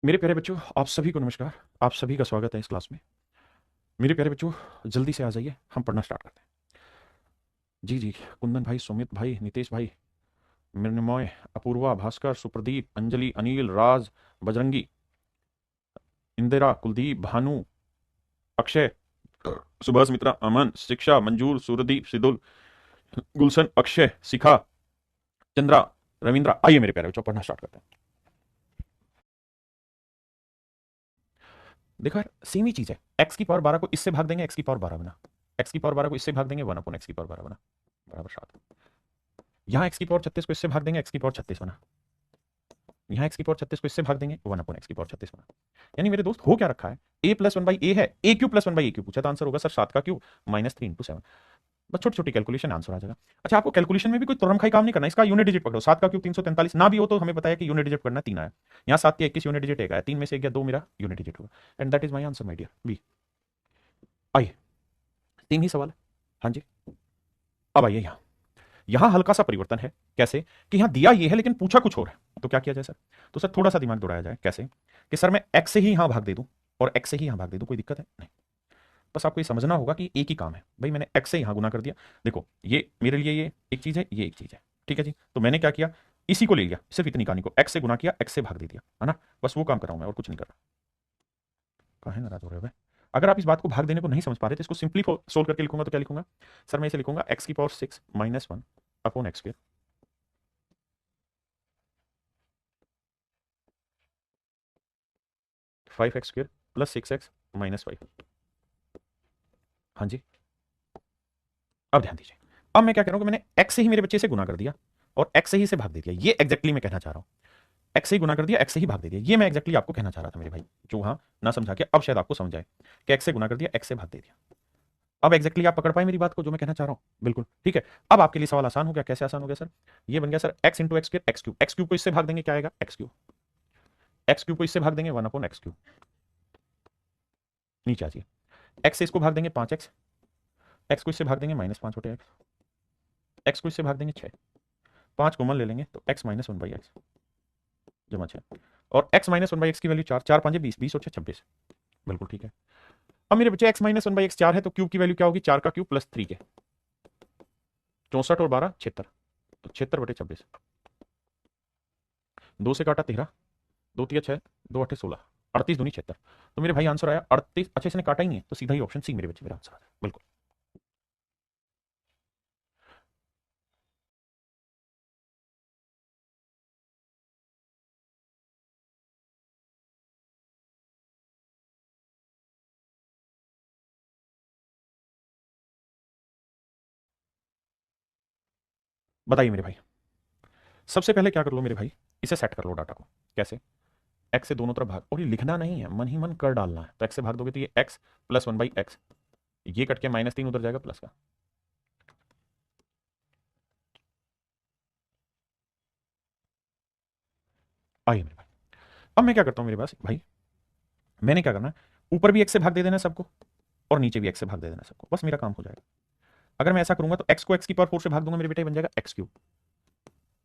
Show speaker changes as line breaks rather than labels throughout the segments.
मेरे प्यारे बच्चों, आप सभी को नमस्कार। आप सभी का स्वागत है इस क्लास में। मेरे प्यारे बच्चों, जल्दी से आ जाइए, हम पढ़ना स्टार्ट करते हैं। जी जी, कुंदन भाई, सुमित भाई, नितेश भाई, मृण्मय, अपूर्वा, भास्कर, सुप्रदीप, अंजलि, अनिल, राज, बजरंगी, इंदिरा, कुलदीप, भानु, अक्षय, सुभाष मित्रा, अमन, शिक्षा, मंजूर, सूरदीप, सिदुल, गुलशन, अक्षय, शिखा, चंद्रा, रविंद्रा। आइए मेरे प्यारे बच्चों, पढ़ना स्टार्ट करते हैं। देखो यार, सेम ही चीज है। एक्स की पावर 12 को इससे भाग देंगे, एक्स की पावर 12 बना। एक्स की पावर 12 को इससे भाग देंगे, 1/x की पावर 12 बना, बराबर 7। यहाँ एक्स की पावर 36 को इससे भाग देंगे, एक्स की पावर 36 बना। यहाँ एक्स की पावर 36 को इससे भाग देंगे, 1/x की पावर 36 बना। यानी मेरे दोस्त, हो क्या रखा है, a plus one by a है, a q plus one by a q पूछा, तो आंसर होगा सर 7 का क्यूब -3 × 7। बस छोटी छोटी कैलकुलेशन, आंसर आ जाएगा। अच्छा, आपको कैलकुलेशन में भी कोई तुरंखाई काम नहीं करना, इसका यूनिट डिजिट पकड़ो। 7 का क्यूब 343 ना भी हो तो हमें बताया कि यूनिट डिजिट करना 3 आया। यहाँ 7 के 21 यूनिट डिजिट एक आया, 3 में से 1 या 2 मेरा यूनिट डिजिट होगा। And that is my answer my dear B. आइए, 3 ही सवाल है। हाँ जी, अब आइए यहाँ। यहां हल्का सा परिवर्तन है। कैसे? कि यहां दिया ये है लेकिन पूछा कुछ और है, तो क्या किया जाए सर? तो सर थोड़ा सा दिमाग दौड़ाया जाए। कैसे? कि सर मैं एक्स से ही यहां भाग दे दूं और एक्स से ही यहां भाग दे दूं, कोई दिक्कत है नहीं। बस आपको ये समझना होगा कि एक ही काम है भाई। मैंने एक्स से यहां गुना कर दिया। देखो, ये मेरे लिए ये एक चीज है, ये एक चीज है। ठीक है जी, तो मैंने क्या किया, इसी को ले लिया, सिर्फ इतनी कहानी को एक्स से गुना किया, एक्स से भाग दे दिया, है ना। बस वो काम कर रहा हूं मैं, और कुछ नहीं कर रहा। कहाँ है नाराज हो रहे हो भाई? अगर आप इस बात को भाग देने को नहीं समझ पा रहे तो इसको सिंपली सोल्व करके लिखूंगा तो क्या लिखूंगा सर? मैं इसे लिखूंगा एक्स की power 6 -1 upon x square, 5x² plus 6x -5। हाँ जी, अब ध्यान दीजिए। अब मैं क्या कह रहा हूं कि मैंने x से ही मेरे बच्चे से गुना कर दिया और x से ही से भाग दे दिया। ये एग्जैक्टली मैं कहना चाह रहा हूं। x से ही गुना कर दिया, x से ही भाग दे दिया। ये मैं एग्जैक्टली आपको कहना चाह रहा था मेरे भाई, जो वहां ना समझा के अब शायद आपको समझ आए कि x से गुना कर दिया, x से भाग दे दिया। अब एग्जैक्टली आप पकड़ पाए मेरी बात को, जो मैं कहना चाह रहा हूं? बिल्कुल ठीक है। अब आपके लिए सवाल आसान हो गया। कैसे आसान हो गया सर? ये बन गया sir x into x square, x cube को इससे भाग देंगे, क्या आएगा? X cube. एक्स क्यूब को इससे भाग देंगे, 1/x क्यूब। नीचे आ जाइए। एक्स से इसको भाग देंगे 5x, एक्स को इससे भाग देंगे -5/x, एक्स को इससे भाग देंगे 6। 5 कॉमन ले लेंगे तो x -1/x जमा 6। और x -1/x की वैल्यू 4, 4 5 20, 20 और 6 26। बिल्कुल ठीक है। अब मेरे बच्चे x -1/x 4 है, तो क्यूब की वैल्यू क्या होगी? 4 का क्यूब प्लस 3 के, 64 और 12 76, तो 76/26। 2 से काटा 13, 2 तिया 6, 2 8 16, 38 दूनी 76। तो मेरे भाई आंसर आया 38। अच्छा, इसने काटा ही नहीं है तो सीधा ही ऑप्शन सी मेरे बच्चे मेरा आंसर आ जाए। बिल्कुल। बताइए मेरे भाई, सबसे पहले क्या कर लो मेरे भाई, इसे सेट कर लो डाटा को। कैसे? एक्स से दोनों तरफ भाग, और ये लिखना नहीं है, मन ही मन कर डालना है। तो एक्स से भाग दोगे तो ये एक्स प्लस 1/x, ये कट के -3 उधर जाएगा प्लस का। आइए मेरे भाई, अब मैं क्या करता हूं मेरे पास भाई, मैंने क्या करना है, ऊपर भी एक्स से भाग दे देना सबको और नीचे भी एक्स से भाग दे देना सबको, बस मेरा काम हो जाएगा। अगर मैं ऐसा करूंगा तो एक्स को एक्स की पावर 4 से भाग दूंगा मेरे बेटे, बन जाएगा एक्स क्यूब।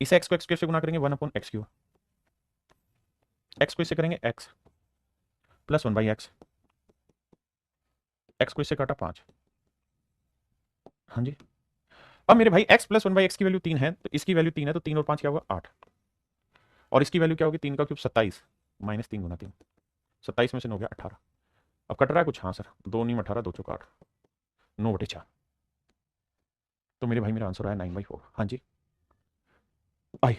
इसे एक्स को एक्स से गुना करेंगे, 1/x क्यूब। एक्स को इससे करेंगे एक्स प्लस 1/x, एक्स को इससे काटा 5। हाँ जी। अब मेरे भाई x प्लस 1/x की वैल्यू 3 है, तो इसकी वैल्यू 3 है, तो 3 और 5 क्या होगा? 8। और इसकी वैल्यू क्या होगी? 3 का क्यूब 27 -3 गुना 3, 27 में से 9 गया 18। अब कट रहा है कुछ? हाँ सर, 2 नीम 18, 2 चौका 8, 9/4। तो मेरे भाई मेरा आंसर आया 9/4। हाँ जी। आई,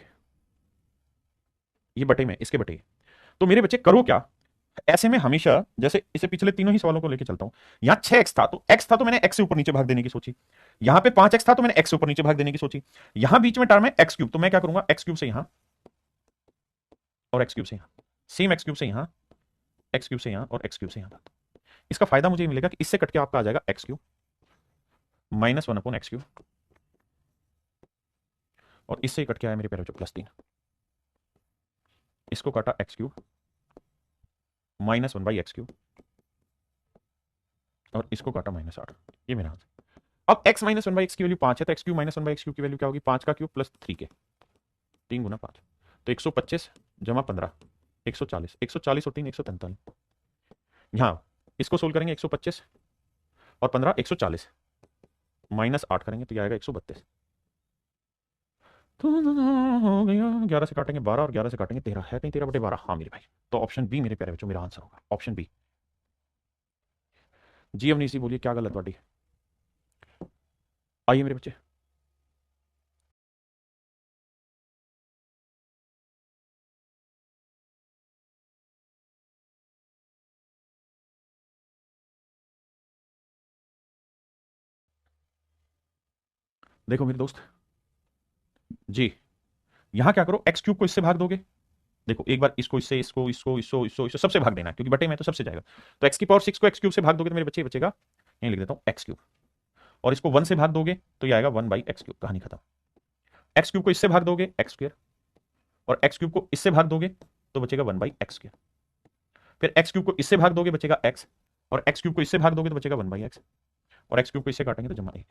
ये बटे में, इसके बटे। तो मेरे बच्चे करो क्या, ऐसे में हमेशा, जैसे इसे पिछले तीनों ही सवालों को लेकर चलता हूं। यहां 6x था तो x था तो मैंने x से ऊपर नीचे भाग देने की सोची। यहां पे 5x था तो मैंने x से ऊपर नीचे भाग देने की सोची। यहां बीच में टर्म है x क्यूब, तो मैं क्या करूंगा, x क्यूब से यहां और x क्यूब से यहां, सेम x क्यूब से यहां, x क्यूब से यहां और x क्यूब से यहां। इसका फायदा मुझे मिलेगा कि इससे कट के आपका आ जाएगा x क्यूब -1/x क्यूब, और इससे कट के आया मेरे प्यारे बच्चों +3। इसको काटा x क्यूब -1/x क्यूब, और इसको काटा -8। ये मेरा आंसर। अब x -1/x की वैल्यू 5 है, तो x क्यूब -1/x क्यूब की वैल्यू क्या होगी? 5 का क्यूब प्लस 3 के, 3 गुना 5, तो 125 जमा 15, 140, 140 और 3 143। यहाँ इसको सोल्व करेंगे 125 और 15 140, -8 करेंगे तो ये आएगा 132। तो हो गया, 11 से काटेंगे 12 और 11 से काटेंगे 13, है कहीं 13/12? हाँ मेरे भाई, तो ऑप्शन बी मेरे प्यारे बच्चों मेरा आंसर होगा, ऑप्शन बी। जी अवनीश जी बोलिए क्या गलत बाटी? आइए मेरे बच्चे। देखो मेरे दोस्त जी, यहां क्या करो, एक्स क्यूब को इससे भाग दोगे। देखो एक बार इसको इससे, इसको सबसे भाग देना है, क्योंकि बटे में तो सबसे जाएगा। तो एक्स की पावर 6 को एक्स क्यूब से भाग दोगे तो मेरे बच्चे बचेगा, यहीं लिख देता हूं एक्स क्यूब। और इसको 1 से भाग दोगे तो ये आएगा 1/x क्यूब, कहानी खत्म। एक्स क्यूब को इससे भाग दोगे एक्स स्क्वायर, और एक्स क्यूब को इससे भाग दोगे तो बचेगा 1/x स्क्वायर। फिर एक्स क्यूब को इससे भाग दोगे बचेगा x, और एक्स क्यूब को इससे भाग दोगे तो बचेगा 1/x, और एक्स क्यूब को इससे काटेंगे तो जमा 1।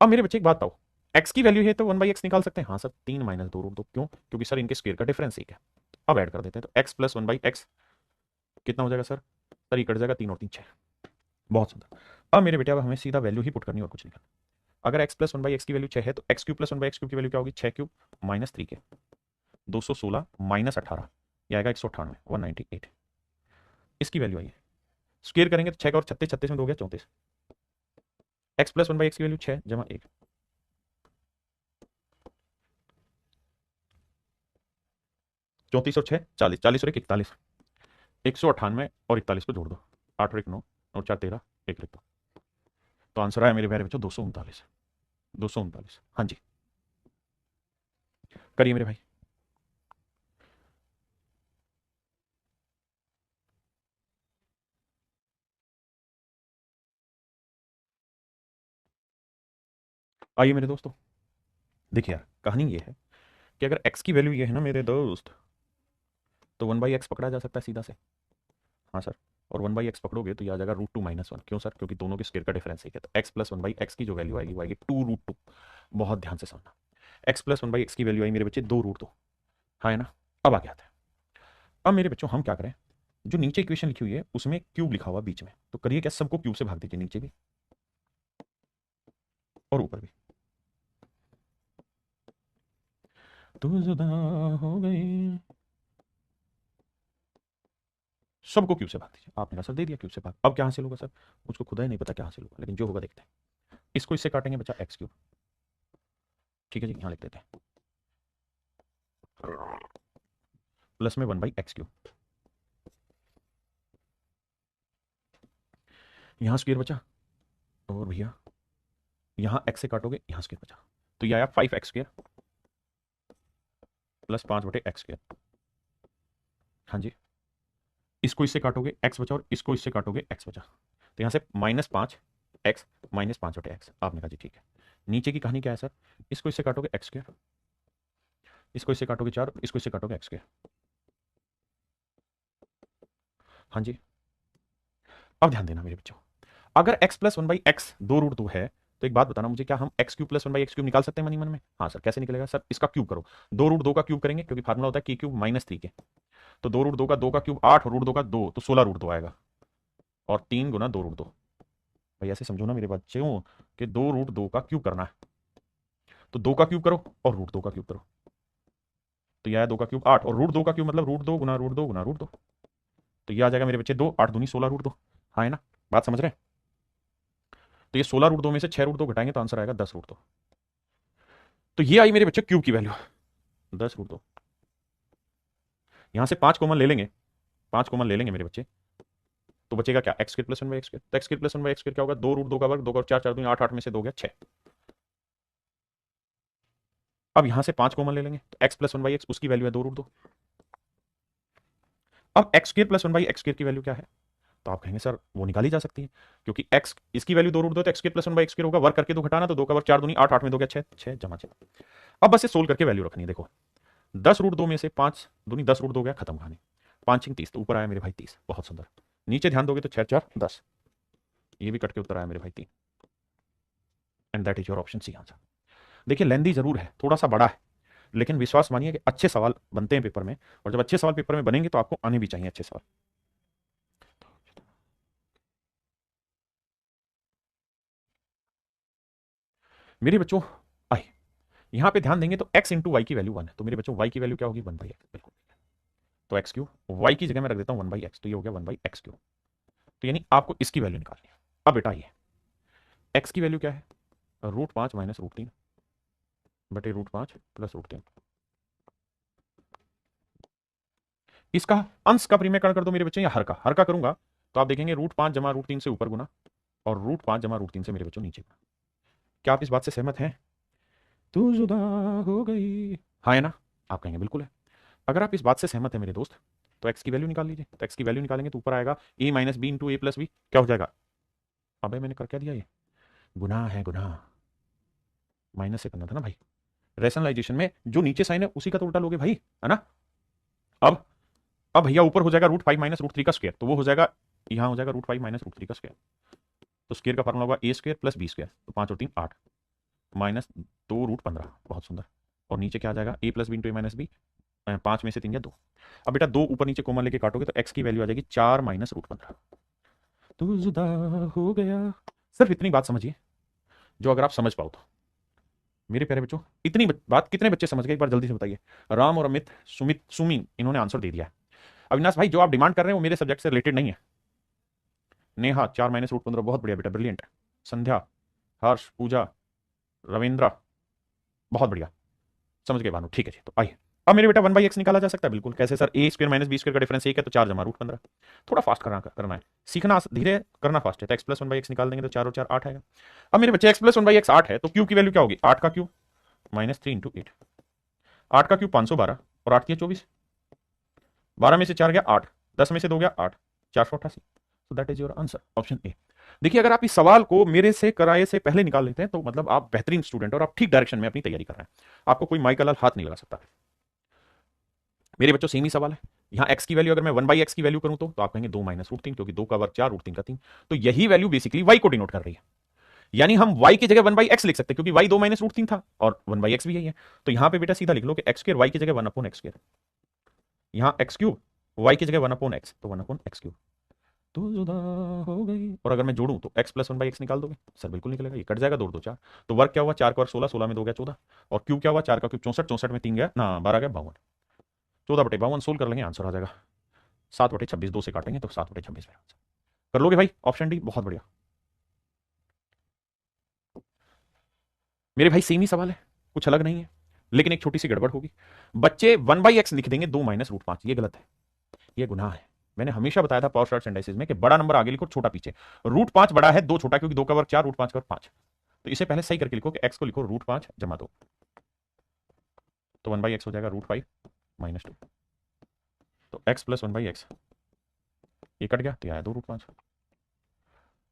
अब मेरे बच्चे एक बात बताओ, x की वैल्यू है तो 1/x निकाल सकते हैं? हाँ सर, 3 - 2√2, क्यों? क्योंकि सर इनके स्क्वायर का डिफरेंस एक है। अब ऐड कर देते हैं तो x + 1/x कितना हो जाएगा सर? सर ये कट जाएगा, 3 और 3 6। बहुत सुंदर। अब मेरे बेटे अब हमें सीधा वैल्यू ही पुट करनी और कुछ नहीं करना। अगर x + 1/x की वैल्यू 6 है तो x क्यूब + 1/x क्यूब की वैल्यू क्या होगी? 6 क्यूब -3 के 216 -18, ये आएगा 198, 198। इसकी वैल्यू आई है, स्क्वायर करेंगे तो 6 और 36, 36 में 2 गया 34। x + 1/x की वैल्यू 6 जमा 1, 34 और 6 40, 40 और 1 41, 198 और 41 को जोड़ दो, 8 और 1 9 और 4 13, 1 लिख दो। तो आंसर आया मेरे प्यारे बच्चों 239, 239। हाँ जी, करिए मेरे भाई। आइए मेरे दोस्तों, देखिए यार कहानी ये है कि अगर x की वैल्यू ये है ना मेरे दोस्त, तो 1/x पकड़ा जा सकता है सीधा से। हाँ सर, और 1/x पकड़ोगे तो ये आ जाएगा √2 - 1। क्यों सर? क्योंकि दोनों के स्क्वायर का डिफरेंस एक है, तो x + 1/x की जो वैल्यू आएगी वो आएगी 2√2। बहुत ध्यान से समझना, x + 1/x की वैल्यू आई मेरे बच्चे 2√2। हाँ है ना? अब आगे आता है। अब मेरे बच्चों हम क्या करें, जो नीचे इक्वेशन लिखी हुई है उसमें क्यूब लिखा हुआ बीच में, तो करिए क्या, सबको क्यूब से भाग दीजिए, नीचे भी और ऊपर भी। तू जुदा हो गई, सबको क्यूब से भाग दीजिए। आपने कहा सर दे दिया क्यूब से भाग, अब क्या हासिल होगा सर? मुझको खुदा ही नहीं पता क्या हासिल होगा, लेकिन जो होगा देखते हैं। इसको इससे काटेंगे बचा एक्स क्यूब, ठीक है जी, यहाँ लिख देते हैं प्लस में 1/x क्यूब, यहाँ स्क्वायर बचा, और भैया यहाँ x से काटोगे यहाँ स्क्वायर बचा, तो ये आया 5x² प्लस 5/x²। हाँ जी, इसको इससे काटोगे x बचा, और इसको इससे काटोगे x बचा, तो यहाँ से -5x -5/x। आपने कहा जी ठीक है। नीचे की कहानी क्या है सर? इसको इससे काटोगे x², इसको इससे काटोगे 4, इसको इससे काटोगे x²। हाँ जी, अब ध्यान देना मेरे बच्चों, अगर x + 1/x 2√2 है, तो एक बात बताना मुझे, क्या हम x³ + 1/x³ निकाल सकते हैं मनी मन में? हाँ सर, कैसे निकलेगा सर? इसका क्यूब करो, 2√2 का क्यूब करेंगे, क्योंकि फार्मूला होता है k³ -3 के। तो 2√2 का 2 का क्यूब 8, और √2 का 2 तो 16√2 आएगा, और 3 गुना 2√2। भाई ऐसे समझो ना मेरे बच्चों कि 2√2 का क्यूब करना है, तो 2 का क्यूब करो और √2 का क्यूब करो, तो यह आया 2 का क्यूब 8, और √2 का क्यूब मतलब √2 गुना √2 गुना √2, तो ये आ जाएगा मेरे बच्चे 2, 8 दूनी 16√2। हाँ है ना? बात समझ रहे हैं? तो ये 16√2 में से 6√2 घटाएंगे तो आंसर आएगा 10√2। तो ये आई मेरे बच्चे क्यूब की वैल्यू 10√2। यहां से 5 कॉमन ले लेंगे, 5 कॉमन ले लेंगे मेरे बच्चे, तो बचेगा क्या? x² + 1/x²। तो x² + 1/x² क्या होगा? 2√2 का वर्ग, 2 और 4 4 दूनी 8, 8 में से 2 गया 6। अब यहां से 5 कॉमन ले लेंगे, तो x + 1/x उसकी वैल्यू है 2√2। अब x² + 1/x² की वैल्यू क्या है? तो आप कहेंगे सर वो निकाली जा सकती है, क्योंकि x इसकी वैल्यू 2√2 तो x² + 1/x² होगा, वर्ग करके 2 घटाना, तो 2 का वर्ग 4 दूनी 8, 8 में 2 गया 6, 6 जमा 6। अब बस ये सोल्व करके वैल्यू रखनी है। देखो 10√2 में से 5 दूनी 10√2 गया, खत्म कहानी। 5 6 30, तो ऊपर आया मेरे भाई 30। बहुत सुंदर। नीचे ध्यान दोगे तो 6 4 10, ये भी कट के उत्तर आया मेरे भाई 3, and that is your option C answer. देखिए लेंदी जरूर है, थोड़ा सा बड़ा है, लेकिन विश्वास मानिए कि अच्छे सवाल बनते हैं पेपर में, और जब अच्छे सवाल पेपर में बनेंगे तो आपको आने भी चाहिए अच्छे सवाल। मेरे बच्चों आए, यहां पे ध्यान देंगे तो x इंटू वाई की वैल्यू 1 है, तो मेरे बच्चों y की वैल्यू क्या होगी 1/x, बिल्कुल। तो x क्यूब, y की जगह मैं रख देता हूं 1/x, तो ये हो गया 1/x क्यूब। तो यानी आपको इसकी वैल्यू निकालनी है। अब बेटा ये x की वैल्यू क्या है, √5 माइनस √3 बटे √5 प्लस √3। इसका अंश का परिमेयकरण कर दो मेरे बच्चे, या हर का करूंगा तो आप देखेंगे √5 जमा √3 से ऊपर गुना, और √5 जमा √3 से मेरे बच्चों नीचे गुना। क्या आप इस बात से सहमत हैं? तू जुदा हो गई, हाँ है ना? आप कहेंगे बिल्कुल है। अगर आप इस बात से सहमत है मेरे दोस्त, तो x की वैल्यू निकाल लीजिए। तो x की वैल्यू निकालेंगे तो ऊपर आएगा a minus b into a plus b, क्या हो जाएगा? अबे मैंने कर क्या दिया, ये गुनाह है, गुनाह। माइनस से करना था ना भाई, रैशनलाइजेशन में जो नीचे साइन है उसी का तो उल्टा लोगे भाई, है ना? अब अब भैया ऊपर हो जाएगा √5 माइनस √3 का स्क्वायर, तो वो हो जाएगा, यहां हो जाएगा √5 माइनस √3 का स्क्वायर। तो स्क्वायर का फार्मूला होगा ए स्क्वायर प्लस बी स्क्वायर, तो 5 और 3 8 माइनस 2 √15, बहुत सुंदर। और नीचे क्या आ जाएगा, ए प्लस बी इंटू ए माइनस बी, 5 में से 3 गया 2। अब बेटा 2 ऊपर नीचे कॉमन लेके काटोगे तो x की वैल्यू आ जाएगी 4 माइनस √15। तू जुदा हो गया। सिर्फ इतनी बात समझिए, जो अगर आप समझ पाओ तो। मेरे प्यारे बच्चों, इतनी बात कितने बच्चे समझ गए एक बार जल्दी से बताइए। राम और अमित, सुमित, सुमी, इन्होंने आंसर दे दिया है। अविनाश भाई जो आप डिमांड कर रहे हैं वो मेरे सब्जेक्ट से रिलेटेड नहीं है। नेहा 4 माइनस √15, बहुत बढ़िया बेटा, ब्रिलियंट। संध्या, हर्ष, पूजा, रविंद्र, बहुत बढ़िया, समझ गए भानु, ठीक है जी। तो आइए, अब मेरे बेटा 1/x निकाला जा सकता है, बिल्कुल। कैसे सर? ए स्क्वायर माइनस बी स्क्वायर का डिफरेंस 1 है, तो 4 जमा √15। थोड़ा फास्ट करना है, सीखना धीरे, करना फास्ट है। तो x प्लस 1/x निकाल देंगे तो 4 और 4 8 आएगा। अब मेरे बच्चे x प्लस 1/x 8 है, तो क्यूब की वैल्यू क्या होगी? 8 का क्यूब माइनस 3 इंटू 8। 8 का क्यूब 512, और 8 24, 12 में से 4 गया 8, 10 में से 2 गया 8, 488। So that is your answer, option A. देखिए, अगर आप इस सवाल को मेरे से कराए से पहले निकाल लेते हैं तो मतलब आप बेहतरीन स्टूडेंट और आप ठीक डायरेक्शन में अपनी तैयारी कर रहे हैं। आपको कोई माई का लाल हाथ नहीं लगा सकता। मेरे बच्चों सेम ही सवाल है। यहां x की वैल्यू अगर मैं 1/x की वैल्यू करूं तो आप कहेंगे 2 माइनस √3, क्योंकि 2 का वर्ग 4, √3 का 3। तो यही वैल्यू बेसिकली y को डिनोट कर रही है। यानी हम y की जगह 1/x लिख सकते हैं, क्योंकि y 2 माइनस √3 था और 1/x भी यही है। तो यहां पे बेटा सीधा लिख लो कि x स्क्वायर y की जगह 1/x स्क्वायर, यहां x क्यूब y की जगह 1/x, तो 1/x क्यूब। तो जुदा हो गई। और अगर मैं जोड़ूं तो x प्लस 1/x निकाल दोगे सर? बिल्कुल निकलेगा, ये कट जाएगा, 2 2 4। तो वर्ग क्या हुआ? 4 का वर्ग 16, 16 में 2 गया 14, और क्यूब क्या हुआ? 4 का क्यूब 64, 64 में 3 गया ना 12 गया 52। 14/52 सोल्व कर लेंगे, आंसर आ जाएगा 7/26। 2 से काटेंगे तो 7/26 में आंसर। कर लोगे भाई? ऑप्शन डी, बहुत बढ़िया। मेरे भाई सेम ही सवाल है, कुछ अलग नहीं है, लेकिन एक छोटी सी गड़बड़ होगी। बच्चे 1/x लिख देंगे 2 माइनस √5, ये गलत है, ये गुनाह है। मैंने हमेशा बताया था पावर शॉर्ट एंडाइसिस में कि बड़ा नंबर आगे लिखो, छोटा पीछे। √5 बड़ा है, 2 छोटा, क्योंकि 2 का वर्ग 4, √5 का वर्ग 5। तो इसे पहले सही करके लिखो कि x को लिखो √5 जमा 2, तो 1/x हो जाएगा √5 माइनस 2। तो x प्लस 1/x, ये कट गया तो आया 2 √5।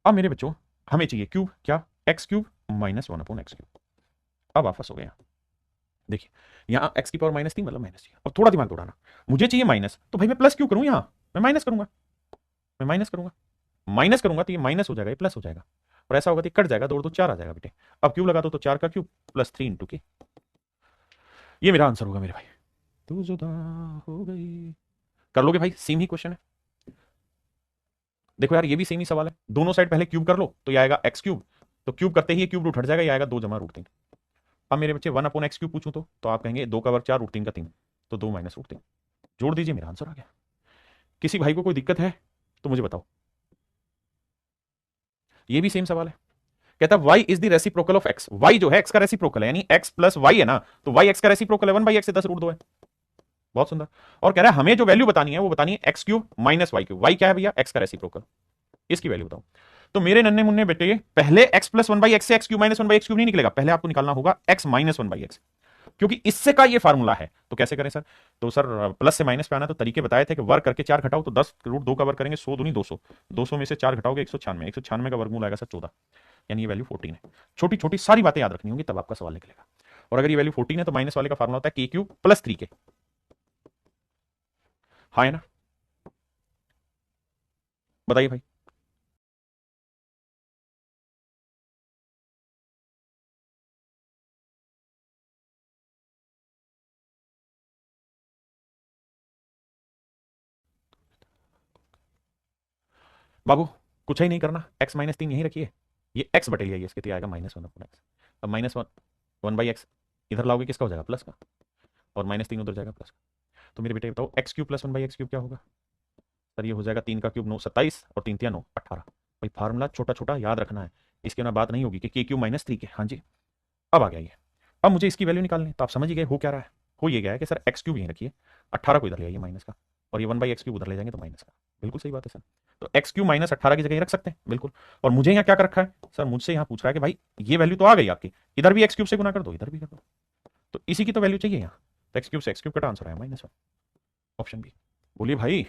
अब मेरे बच्चों हमें चाहिए क्यूब, क्या? x cube minus 1/x cube. अब वापस हो गया, देखिए यहां x की पावर -3 मतलब माइनस चाहिए। और थोड़ा दिमाग दौड़ाना, मुझे चाहिए माइनस, तो भाई मैं प्लस क्यों करूं? यहां मैं माइनस करूंगा, मैं माइनस करूंगा, माइनस करूंगा तो ये माइनस हो जाएगा, ये प्लस हो जाएगा, और ऐसा होगा तो कट जाएगा, 2 और 2 4 आ जाएगा बेटे। अब क्यूब लगा दो तो 4 का क्यूब प्लस 3 इंटू के, ये मेरा आंसर होगा मेरे भाई। तू जुदा हो गई। कर लोगे भाई? सेम ही क्वेश्चन है। देखो यार, ये भी सेम ही सवाल है, दोनों साइड पहले क्यूब कर लो तो ये आएगा एक्स क्यूब, तो क्यूब करते ही क्यूब रूट हट जाएगा, ये आएगा 2 जमा √3। अब मेरे बच्चे 1/x क्यूब पूछूं तो आप कहेंगे 2 का वर्ग 4, √3 का 3, तो 2 माइनस √3। जोड़ दीजिए, मेरा आंसर आ गया। किसी भाई को कोई दिक्कत है तो मुझे बताओ। ये भी सेम सवाल है, कहता है y is the reciprocal of x। y जो है x का रेसिप्रोकल है, यानी x प्लस y है ना, तो y x का रेसिप्रोकल है, 1/x से 10 √2 है। बहुत सुंदर। और कह रहा है हमें जो वैल्यू बतानी है वो बतानी है x cube minus y cube. Y क्या है भैया? एक्स का रेसिप्रोकल, इसकी वैल्यू बताओ। तो मेरे नन्हे मुन्ने बेटे, पहले x प्लस 1/x से x cube minus 1/x cube नहीं निकलेगा, पहले आपको निकालना होगा x माइनस 1/x, क्योंकि इससे का ये फार्मूला है। तो कैसे करें सर? तो सर प्लस से माइनस पे आना, तो तरीके बताए थे कि वर्ग करके 4 घटाओ तो 10 √2 का वर्ग करेंगे, 100 दूनी 200, 200 में से 4 घटाओगे 196, 196 का वर्गमूल आएगा सर 14, यानी ये वैल्यू 14 है। छोटी छोटी सारी बातें याद रखनी होंगी, तब आपका सवाल निकलेगा। और अगर ये वैल्यू 14 है तो माइनस वाले का फार्मूला होता है के क्यूब प्लस 3 के। हाँ है ना? बताइए भाई। बाबू कुछ ही नहीं करना, x माइनस 3 यहीं रखिए, ये x बटे लिया इसके, तो आएगा -1 अपॉन एक्स। अब -1 1/x इधर लाओगे किसका हो जाएगा, प्लस का, और -3 उधर जाएगा प्लस का। तो मेरे बेटे बताओ x³ प्लस 1/x³ क्या होगा सर, ये हो जाएगा 3 का क्यूब 9 27 और 3 3 9 18। भाई फार्मूला छोटा छोटा याद रखना है, इसके ना बात नहीं होगी कि k³ -3 के। हाँ जी, अब आ गया ये। अब मुझे इसकी वैल्यू निकालनी है, तो आप समझ ही गए हो क्या रहा है, हो ये गया है कि सर x³ यहीं रखिए, 18 को इधर ले आइए माइनस का, और ये 1/x³ उधर ले जाएंगे तो माइनस का। बिल्कुल सही बात है सर, तो x³ -18 की जगह रख सकते हैं बिल्कुल। और मुझे यहाँ क्या कर रखा है सर, मुझसे यहाँ पूछ रहा है कि भाई ये वैल्यू तो आ गई आपकी, इधर भी x³ से गुना कर दो, इधर भी कर दो, तो इसी की तो वैल्यू चाहिए यहाँ। तो x³ से x³ का आंसर है -1, ऑप्शन बी। बोलिए भाई।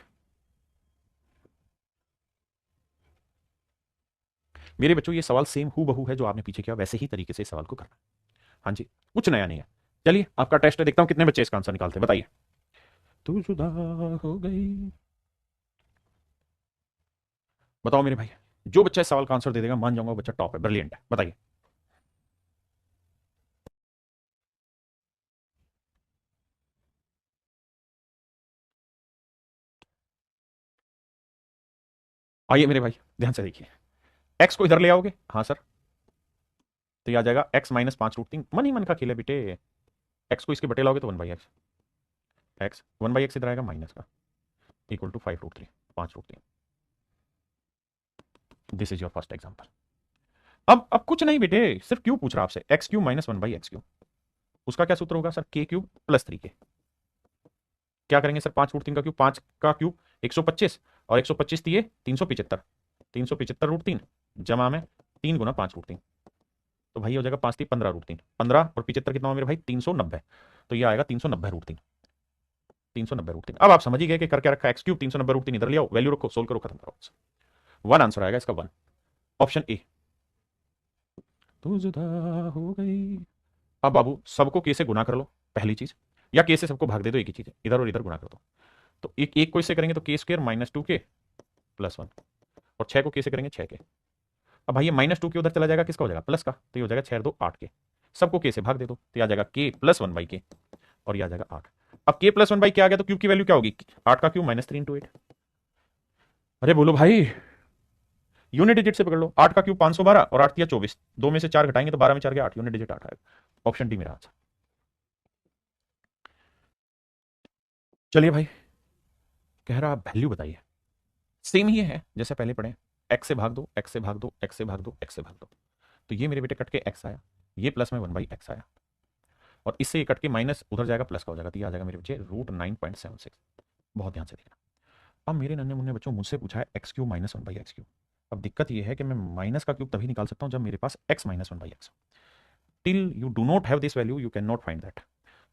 मेरे बच्चों ये सवाल सेम हु बहू है जो आपने पीछे किया, वैसे ही तरीके से सवाल को करना है। हाँ जी, कुछ नया नहीं है। चलिए आपका टेस्ट है, देखता हूं कितने बच्चे इसका आंसर निकालते हैं, बताइए। तू जुदा हो गई, बताओ मेरे भाई, जो बच्चा इस सवाल का आंसर दे देगा मान जाऊंगा वो बच्चा टॉप है, ब्रिलियंट है, बताइए। आइए मेरे भाई ध्यान से देखिए, एक्स को इधर ले आओगे, हाँ सर, तो ये आ जाएगा x-5√3, मन ही मन का खेल है बेटे। एक्स को इसके बटे लाओगे तो 1/x, एक्स 1/x इधर आएगा माइनस का, equal to 5√3, 5√3। This is your first example. अब कुछ नहीं बेटे, सिर्फ क्यों पूछ रहा आपसे, x³ -1/x³, उसका क्या सूत्र होगा सर, k³ + 3k। क्या करेंगे सर, 5√3 का क्यूब, 5 का क्यूब 125, और 125 दिए 375, 375√3 जमा में 3 गुना 5√3, तो भाई हो जाएगा 5 3 15√3, 15 और 75 कितना हो मेरे भाई 390, तो ये आएगा 390√3, 390√3। अब आप समझ ही गए कि करके रखा x³ 390√3 इधर ले आओ, वैल्यू रखो, सोल्व करो, खत्म करो, वन आंसर आएगा इसका, वन, ऑप्शन ए। तू जुदा हो गई। अब बाबू सबको के से गुना कर लो पहली चीज, या के से सबको भाग दे दो, एक ही चीज है, इधर और इधर गुना कर दो, तो एक एक को इससे करेंगे तो k² -2k + 1, और 6 को के से करेंगे 6k। अब भाई ये -2k उधर चला जाएगा, किसका हो जाएगा, प्लस का, तो ये हो जाएगा 6 2 8k, सबको के से भाग दे दो, तो ये आ जाएगा k + 1/k, और ये आ जाएगा 8। अब k + 1/k आ गया तो क्यूब की वैल्यू क्या होगी, 8 का क्यूब -3 × 8। अरे बोलो भाई, यूनिट डिजिट से पकड़ लो, 8 का क्यूब 512 और 8 या 24, 2 में से 4 घटाएंगे तो 12 में 4 गया 8, यूनिट डिजिट 8 आएगा, ऑप्शन डी मेरा आंसर। चलिए भाई, कह रहा वैल्यू बताइए, सेम ही है जैसे पहले पढ़े, x से भाग दो, x से भाग दो, x से भाग दो, x से भाग दो, तो ये मेरे बेटे कट के x आया, ये प्लस में 1/x आया, और इससे ये कट के माइनस उधर जाएगा प्लस का हो जाएगा, तो ये आ जाएगा मेरे बच्चे √9.76। बहुत ध्यान से देखना। अब मेरे नन्हे मुन्ने बच्चों मुझसे पूछा है x³ -1/x³। अब दिक्कत ये है कि मैं माइनस का क्यूब तभी निकाल सकता हूं जब मेरे पास x -1/x। Till you do not have this value you can not find that.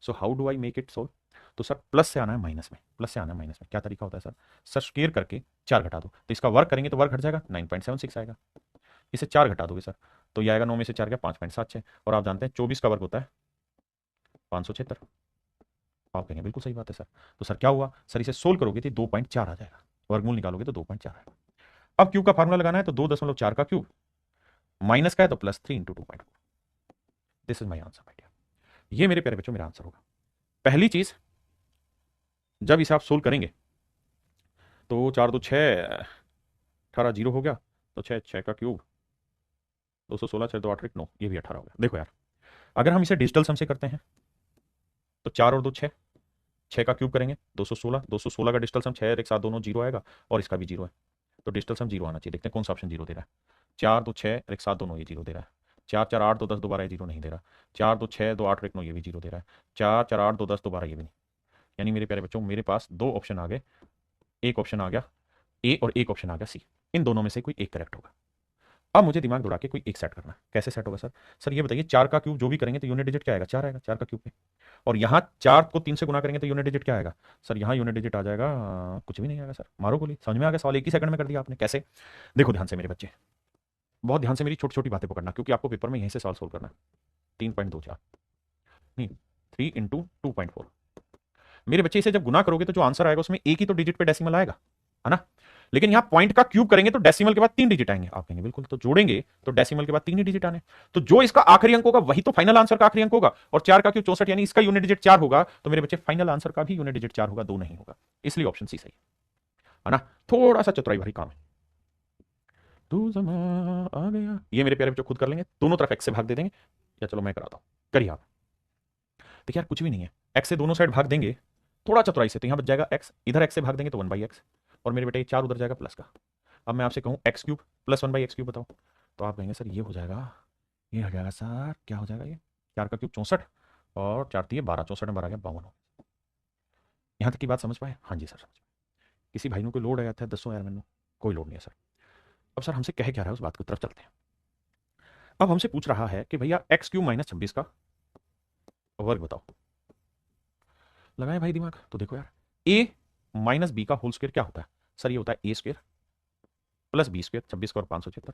So how do I make it solve. तो सर प्लस से आना है माइनस में, प्लस से आना है माइनस में, क्या तरीका होता है सर, सर स्क्वायर करके 4 घटा दो, तो इसका वर्क करेंगे तो वर्क घट जाएगा 9.76 आएगा, इसे 4 घटा दोगे सर तो ये आएगा 9 में से 4 गया 5.76, और आप जानते हैं 24 का वर्क होता है 576। आप कहेंगे बिल्कुल सही बात है सर, तो सर क्या हुआ सर, इसे सोल्व करोगे तो 2.4 आ जाएगा, वर्गमूल निकालोगे तो 2.4 आएगा। अब क्यूब का फार्मूला लगाना है तो 2.4 का क्यूब, माइनस का है तो +3 × 2.4। This is my answer my dear. ये मेरे प्यारे बच्चों मेरा आंसर होगा। पहली चीज, जब इसे आप सोल्व करेंगे तो 4 2 6 18 0 हो गया, तो 6 6 का क्यूब 216, 6 2 8 1 9, ये भी 18 हो गया। देखो यार, अगर हम इसे डिजिटल सम से करते हैं तो 4 और 2 6, 6 का क्यूब करेंगे 216, 216 का डिजिटल सम 6 और 1 7 दोनों 0 आएगा, और इसका भी 0 है, तो डिजिटल सम 0 आना चाहिए। देखते हैं कौन सा ऑप्शन 0 दे रहा है। 4 2 6 और 1 7 दोनों ये 0 दे रहा है। 4 4 8 2 10 दोबारा ये 0 नहीं दे रहा। 4 2 6 2 8 1 9 ये भी 0 दे रहा है। 4 4 8 2 10 दोबारा ये भी नहीं। यानी मेरे प्यारे बच्चों मेरे पास दो ऑप्शन आ गए, एक ऑप्शन आ गया ए और एक ऑप्शन आ गया सी, इन दोनों में से कोई एक करेक्ट होगा। अब मुझे दिमाग दौड़ा के कोई एक सेट करना है, कैसे सेट होगा सर, सर ये बताइए 4 का क्यूब जो भी करेंगे तो यूनिट डिजिट क्या आएगा, 4 आएगा 4 का क्यूब पे, और यहाँ 4 को 3 से गुना करेंगे तो यूनिट डिजिट क्या आएगा सर, यहाँ यूनिट डिजिट आ जाएगा कुछ भी नहीं आएगा सर, मारो गोली। समझ में आ गया सवाल, एक ही सेकंड में कर दिया आपने, कैसे। देखो ध्यान से मेरे बच्चे, बहुत ध्यान से मेरी छोटी छोटी बातें पकड़ना, क्योंकि आपको पेपर में यहीं से सवाल सोल्व करना है। 3.24 नहीं 3 × 2.4, मेरे बच्चे इसे जब गुना करोगे तो जो आंसर आएगा उसमें एक ही तो डिजिट पे डेसिमल आएगा, है ना, लेकिन यहां पॉइंट का क्यूब करेंगे तो डेसिमल के बाद 3 डिजिट आएंगे। आप कहेंगे बिल्कुल, तो जोड़ेंगे तो डेसिमल के बाद 3 ही डिजिट आने, तो जो इसका आखिरी अंक होगा वही तो फाइनल आंसर का आखिरी अंक होगा, और 4 का क्यूब 64, यानी इसका यूनिट डिजिट 4 होगा, तो मेरे बच्चे फाइनल आंसर का भी यूनिट डिजिट 4 होगा, 2 नहीं होगा, इसलिए ऑप्शन सी सही है ना। थोड़ा सा चतुराई भरी काम है, तू जमा आ गया, ये मेरे प्यारे बच्चों खुद कर लेंगे, दोनों तरफ x से भाग दे देंगे, या चलो मैं कराता हूं, करिए आप। देखिए यार कुछ भी नहीं है, x से दोनों साइड भाग देंगे थोड़ा चतुराई से, तो यहां बच जाएगा x, इधर x से भाग देंगे तो 1/x, और मेरे बेटे ये 4 उधर जाएगा प्लस का। अब मैं आपसे कहूं x cube plus 1/x cube बताओ, तो आप कहेंगे सर ये हो जाएगा, ये हो जाएगा सर, क्या हो जाएगा ये, 4 का क्यूब 64, और 4 3 12, 64 में 12 आ गया 52। यहाँ तक की बात समझ पाए? हाँ जी सर समझ पाए। किसी भाई ने कोई लोड आया था, दसो यार मैंने, कोई लोड नहीं है सर। अब सर हमसे कह क्या रहा है उस बात की तरफ चलते हैं। अब हमसे पूछ रहा है कि भैया एक्स क्यूब माइनस 26 का वर्ग बताओ। लगाए भाई दिमाग, तो देखो यार ए माइनस बी का होल स्क्वायर क्या होता है सर, ये होता है ए स्क्वायर प्लस बी स्क्वायर, 26 का और 576,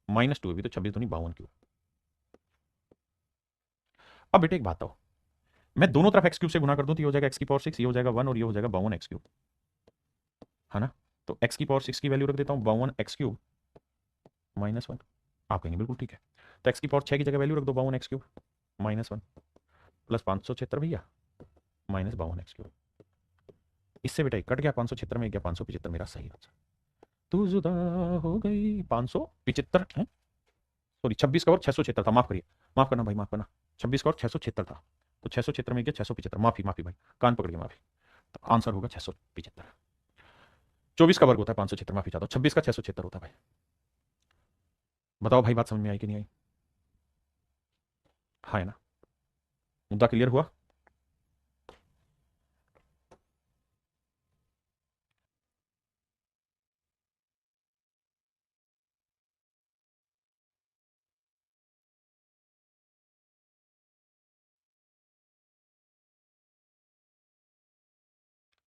माइनस 2 भी तो 26 दूनी 52 क्यूब। अब बेटे एक बात बताओ, मैं दोनों तरफ एक्स क्यूब से गुना कर दूं तो ये हो जाएगा एक्स की पावर 6, ये हो जाएगा 1, और ये हो जाएगा 52 एक्स क्यूब, है ना। तो एक्स की पावर 6 की वैल्यू रख देता हूं 52 एक्स क्यूब माइनस 1। आप कहेंगे बिल्कुल ठीक है, तो एक्स की पावर 6 की जगह वैल्यू रख दो 52 एक्स क्यूब माइनस 1 प्लस 576 भैया माइनस 52 एक्स क्यूब। इससे बेटा कट गया 576 में, गया 575, मेरा सही आंसर। तू जुदा हो गई 575 है, सॉरी 26 का और 676 था, माफ करिए, माफ करना भाई माफ करना, 26 का और 676 था, तो 676 में गया 675, माफी माफी भाई, कान पकड़ के माफी, तो आंसर होगा 675। 24 का वर्ग होता है 576, माफी चाहता हूँ, 26 का 676 होता है भाई। बताओ भाई बात समझ में आई कि नहीं आई? हाँ है ना, मुद्दा क्लियर हुआ?